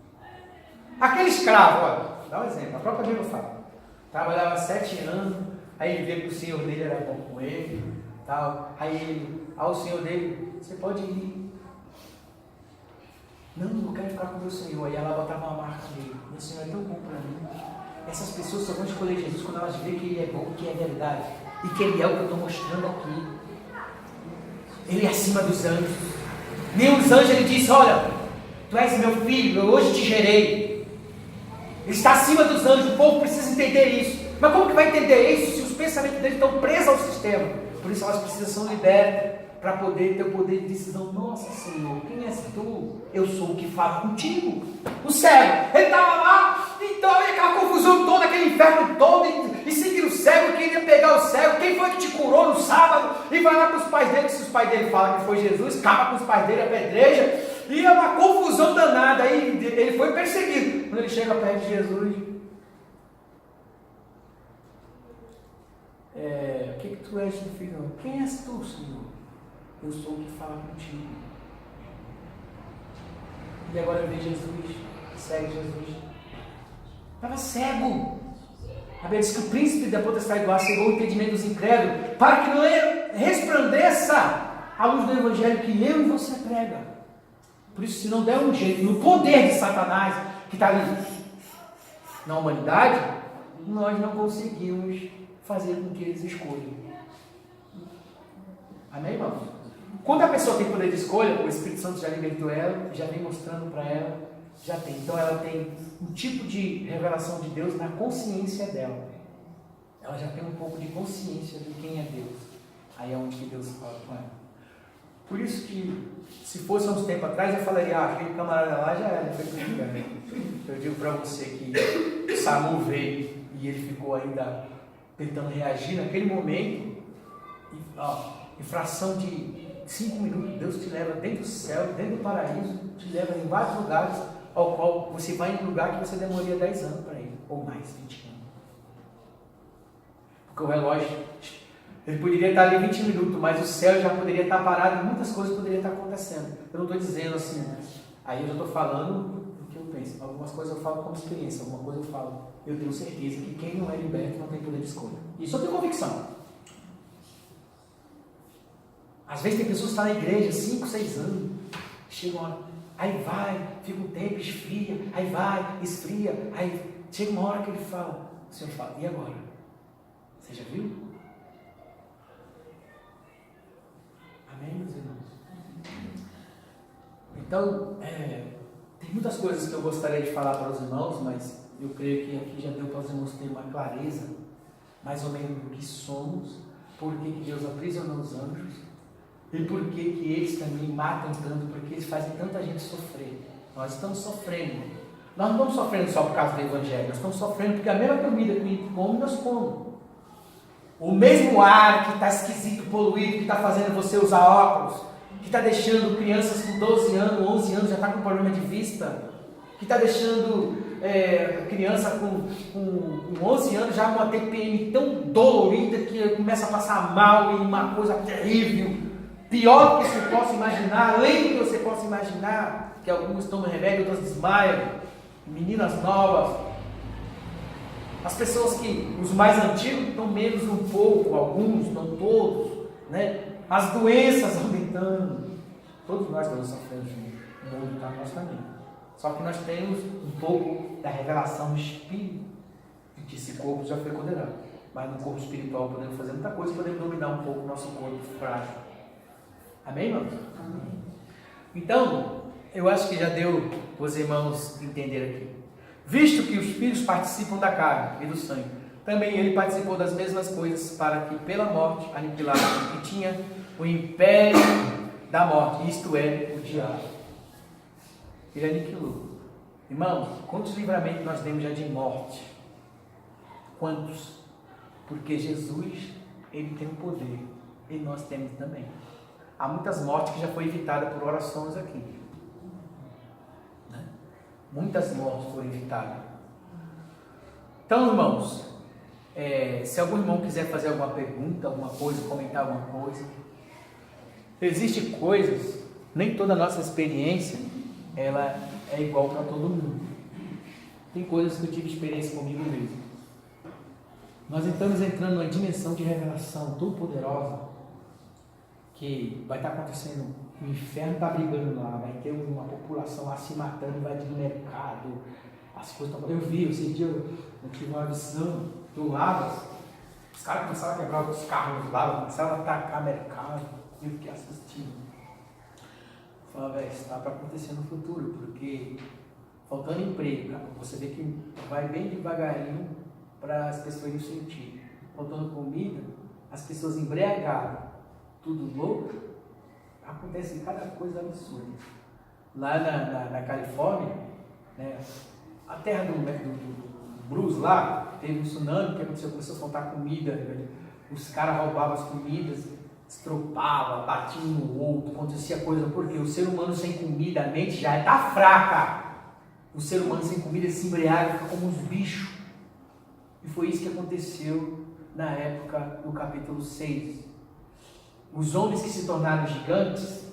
Aquele escravo, olha, dá um exemplo, a própria Bíblia fala. Trabalhava 7 anos, aí ele veio que o senhor dele era bom com ele, tal. Aí o senhor dele, você pode ir. Não quero ficar com o meu Senhor. Aí ela botava uma marca nele. Meu Senhor é tão bom para mim. Essas pessoas só vão escolher Jesus quando elas verem que Ele é bom, que é verdade. E que Ele é o que eu estou mostrando aqui. Ele é acima dos anjos. Nem os anjos Ele disse, olha, tu és meu filho, eu hoje te gerei. Ele está acima dos anjos, o povo precisa entender isso. Mas como que vai entender isso se os pensamentos deles estão presos ao sistema? Por isso elas precisam ser libertas, para poder ter o poder de decisão. Nossa Senhor, quem és tu? Eu sou o que fala contigo. O cego, ele estava lá, então aquela confusão toda, aquele inferno todo, e seguir o cego, queria pegar o cego, quem foi que te curou no sábado? E vai lá para os pais dele, que se os pais dele falam que foi Jesus, acaba com os pais dele, apedreja, e é uma confusão danada. Aí ele foi perseguido. Quando ele chega perto de Jesus, o que tu és, meu filho? Quem és tu, Senhor? Eu sou o que fala contigo. E agora eu vejo Jesus, segue Jesus. Estava cego. A Bíblia diz que o príncipe da potestade do ar cegou o entendimento dos incrédulos, para que não resplandeça a luz do evangelho que eu e você prega. Por isso, se não der um jeito no poder de Satanás, que está ali na humanidade, nós não conseguimos fazer com que eles escolham. Amém, irmãos? Quando a pessoa tem poder de escolha, o Espírito Santo já libertou ela, já vem mostrando para ela, já tem. Então ela tem um tipo de revelação de Deus na consciência dela. Ela já tem um pouco de consciência de quem é Deus. Aí é onde que Deus fala com ela. Por isso que, se fosse há uns tempos atrás, eu falaria, aquele camarada lá já era. Eu digo para você que Samu veio e ele ficou ainda tentando reagir naquele momento, em fração de 5 minutos, Deus te leva dentro do céu, dentro do paraíso, te leva em vários lugares, ao qual você vai em um lugar que você demoraria 10 anos para ir, ou mais, 20 anos. Porque o relógio, ele poderia estar ali 20 minutos, mas o céu já poderia estar parado e muitas coisas poderiam estar acontecendo. Eu não estou dizendo assim, aí eu já estou falando o que eu penso. Algumas coisas eu falo como experiência, alguma coisa eu falo. Eu tenho certeza que quem não é liberto não tem poder de escolha. Isso eu tenho convicção. Às vezes tem pessoas que estão na igreja 5, 6 anos, chega uma hora, aí vai, fica um tempo, esfria, aí vai, esfria, aí chega uma hora que ele fala, o Senhor fala, e agora? Você já viu? Amém, meus irmãos? Então, tem muitas coisas que eu gostaria de falar para os irmãos, mas eu creio que aqui já deu para os irmãos terem uma clareza, mais ou menos do que somos, por que Deus aprisionou os anjos, e por que eles também matam tanto, porque eles fazem tanta gente sofrer. Nós estamos sofrendo. Nós não estamos sofrendo só por causa do Evangelho, nós estamos sofrendo porque a mesma comida que a gente come, nós comemos. O mesmo ar que está esquisito, poluído, que está fazendo você usar óculos, que está deixando crianças com 12 anos, 11 anos já está com problema de vista, que está deixando criança com 11 anos já com uma TPM tão dolorida que começa a passar mal e uma coisa terrível. Pior do que você possa imaginar, além do que você possa imaginar, que alguns tomam remédio, outros desmaiam, meninas novas, as pessoas que, os mais antigos, estão menos um pouco, alguns, não todos, né? As doenças aumentando, todos nós estamos sofrendo junto, o mundo está nós também, só que nós temos um pouco da revelação do Espírito, que esse corpo já foi condenado, mas no corpo espiritual podemos fazer muita coisa, podemos dominar um pouco o nosso corpo frágil. Amém, irmãos? Amém. Então, eu acho que já deu para os irmãos entenderem aqui. Visto que os filhos participam da carne e do sangue, também ele participou das mesmas coisas, para que pela morte aniquilasse o que tinha o império da morte, isto é, o diabo. Ele aniquilou. Irmãos, quantos livramentos nós temos já de morte? Quantos? Porque Jesus, ele tem o poder, e nós temos também. Há muitas mortes que já foram evitadas por orações aqui. Né? Muitas mortes foram evitadas. Então, irmãos, se algum irmão quiser fazer alguma pergunta, alguma coisa, comentar alguma coisa, existem coisas, nem toda a nossa experiência ela é igual para todo mundo. Tem coisas que eu tive experiência comigo mesmo. Nós estamos entrando numa dimensão de revelação tão poderosa, que vai estar acontecendo, o inferno está brigando lá, vai ter uma população lá se matando, vai ter no mercado, as coisas estão... Eu vi, esses dias eu tive uma visão do Lavras, os caras começaram a quebrar os carros lá, começaram a atacar mercado, eu fiquei assistindo. Falei, velho, isso está para acontecer no futuro, porque faltando emprego, você vê que vai bem devagarinho para as pessoas irem sentir. Faltando comida, as pessoas embriagadas, tudo louco, acontece cada coisa absurda. Lá na Califórnia, né, a terra do Bruce lá, teve um tsunami que aconteceu, começou a faltar comida, né? Os caras roubavam as comidas, estropavam, batiam um no outro, acontecia coisa, porque o ser humano sem comida, a mente já está fraca. O ser humano sem comida se embriaga, fica como uns bichos. E foi isso que aconteceu na época do capítulo 6. Os homens que se tornaram gigantes,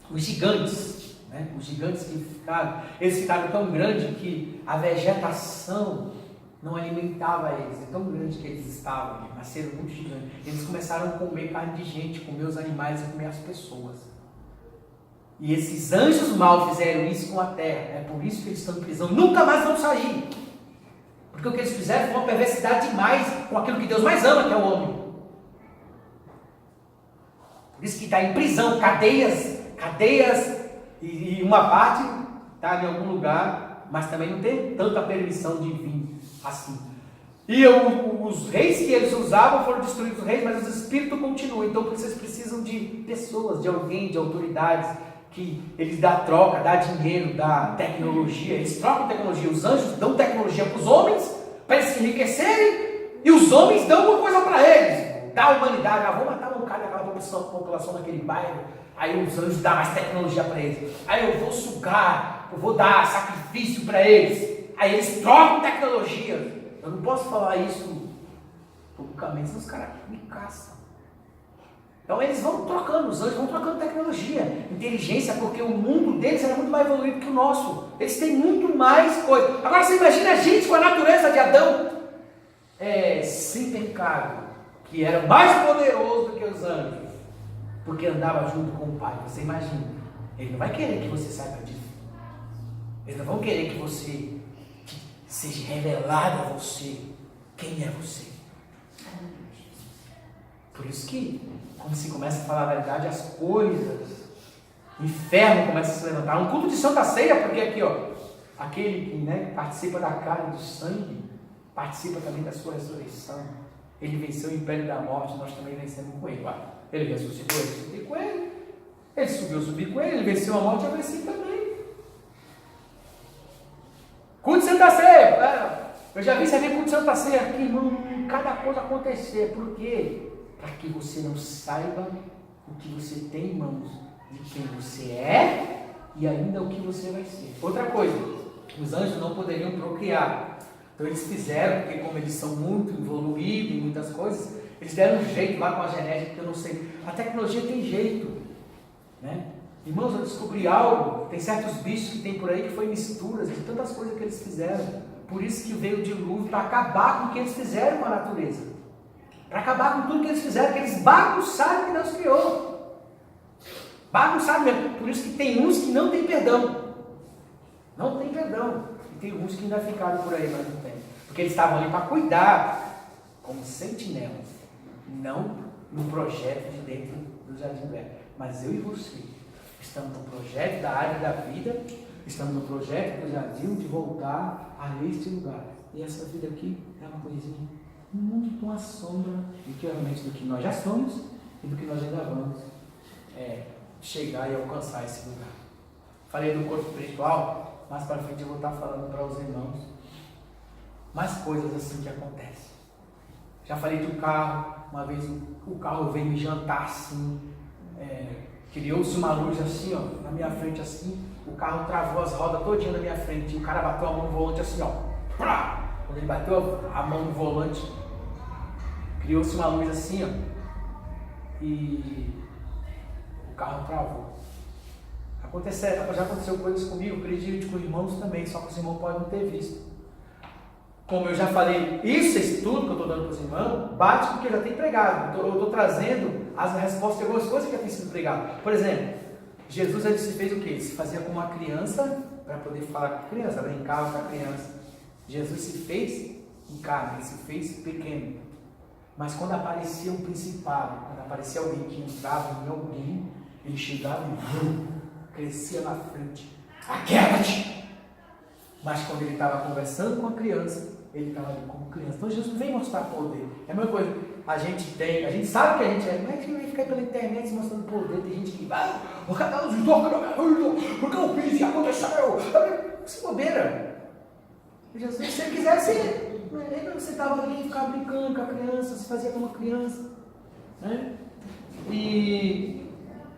os gigantes que ficaram, eles ficaram tão grandes que a vegetação não alimentava eles, é tão grande que eles estavam, eles nasceram muito gigantes. Eles começaram a comer carne de gente, comer os animais e comer as pessoas. E esses anjos mal fizeram isso com a terra, é por isso que eles estão em prisão, nunca mais vão sair. Porque o que eles fizeram foi uma perversidade demais com aquilo que Deus mais ama, que é o homem. Por isso que está em prisão, cadeias, e uma parte está em algum lugar, mas também não tem tanta permissão de vir assim. E os reis que eles usavam foram destruídos, os reis, mas os espíritos continuam. Então vocês precisam de pessoas, de alguém, de autoridades, que eles dão troca, dá dinheiro, dá tecnologia, eles trocam tecnologia. Os anjos dão tecnologia para os homens, para eles se enriquecerem, e os homens dão uma coisa para eles, da humanidade. Vou matar um cara daquela população daquele bairro, aí os anjos dão mais tecnologia para eles, aí eu vou sugar, eu vou dar sacrifício para eles, aí eles trocam tecnologia. Eu não posso falar isso publicamente, senão os caras me caçam. Então eles vão trocando, os anjos vão trocando tecnologia, inteligência, porque o mundo deles era muito mais evoluído que o nosso. Eles têm muito mais coisa. Agora você imagina a gente com a natureza de Adão, sem pecado, que era mais poderoso do que os anjos, porque andava junto com o Pai. Você imagina, ele não vai querer que você saiba disso. Eles não vão querer que você seja revelado a você quem é você. Por isso que quando se começa a falar a verdade, as coisas, o inferno começa a se levantar. Um culto de Santa Ceia, porque aqui, aquele que participa da carne e do sangue, participa também da sua ressurreição. Ele venceu o império da morte, nós também vencemos com ele. Ele ressuscitou, eu ressuscitei com ele. Ele subiu, eu subi com ele. Ele venceu a morte, eu venci também. Culto de Santa Ceia. Eu já vi você ver culto de Santa Ceia aqui, irmão, cada coisa acontecer. Por quê? Para que você não saiba o que você tem em mãos, de quem você é e ainda o que você vai ser. Outra coisa, os anjos não poderiam procriar. Então eles fizeram, porque como eles são muito evoluídos em muitas coisas, eles deram um jeito lá com a genética, que eu não sei. A tecnologia tem jeito, né? Irmãos, eu descobri algo, tem certos bichos que tem por aí que foi misturas de tantas coisas que eles fizeram. Por isso que veio o dilúvio, para acabar com o que eles fizeram com a natureza. Para acabar com tudo que eles fizeram, que eles bagunçaram o que Deus criou. Bagunçaram mesmo. Por isso que tem uns que não tem perdão. Não tem perdão. E tem uns que ainda ficaram por aí, mas não tem. Porque eles estavam ali para cuidar, como sentinelas. Não no projeto de dentro do Jardim do Éden. Mas eu e você estamos no projeto da área da vida, estamos no projeto do jardim de voltar a este lugar. E essa vida aqui é uma coisinha muito uma sombra realmente do que nós já somos e do que nós ainda vamos chegar e alcançar esse lugar. Falei do corpo espiritual, mais para frente eu vou estar falando para os irmãos mais coisas assim que acontecem. Já falei do carro, uma vez o carro veio me jantar assim, criou-se uma luz assim, na minha frente assim, o carro travou as rodas todinha na minha frente, e o cara bateu a mão no volante assim, Plá! Quando ele bateu a mão no volante, criou-se uma luz assim, e o carro travou. Já aconteceu coisas comigo, acredito com irmãos também, só que os irmãos podem não ter visto. Como eu já falei, esse estudo que eu estou dando para os irmãos, bate porque eu já tenho pregado. Eu estou trazendo as respostas de algumas coisas que já têm sido pregadas. Por exemplo, Jesus ele se fez o quê? Ele se fazia como uma criança, para poder falar com a criança, brincava com a criança. Jesus se fez em carne, ele se fez pequeno. Mas quando aparecia um principado, quando aparecia alguém que entrava em alguém, ele chegava e crescia na frente. Aquela-te! Mas quando ele estava conversando com a criança, ele estava ali como criança. Então Jesus vem mostrar poder. É a mesma coisa. A gente sabe que a gente é, mas a gente vai ficar pela internet mostrando poder. Tem gente que vai, porque eu fiz e aconteceu. Isso é bobeira. Jesus, se ele quisesse, você estava ali, ficava brincando com a criança, se fazia como criança. Né?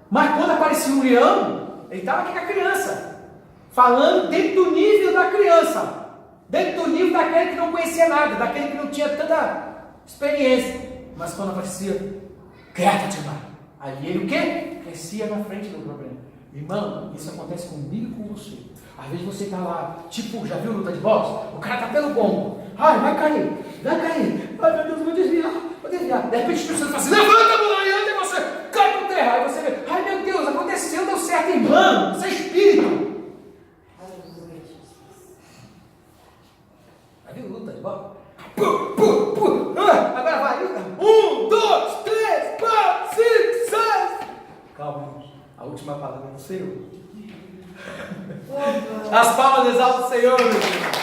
Mas quando aparecia um leão, ele estava aqui com a criança, falando dentro do nível da criança. Dentro do nível daquele que não conhecia nada, daquele que não tinha tanta experiência. Mas quando aparecia, quieta-te, aí ele o quê? Crescia na frente do problema. Irmão, isso acontece comigo e com você. Às vezes você está lá, tipo, já viu luta de boxe? O cara está pelo gongo. Ai, vai cair. Ai, meu Deus, vou desviar. De repente o Espírito Santo fala assim, levanta a mão aí, anda e você cai por terra. Aí você vê, ai meu Deus, aconteceu, deu certo, irmão. Você é espírito. Luta de bola. Agora vai. 1, 2, 3, 4, 5, 6. Calma, a última palavra é do Senhor. As palmas exaltam o Senhor, meu Deus.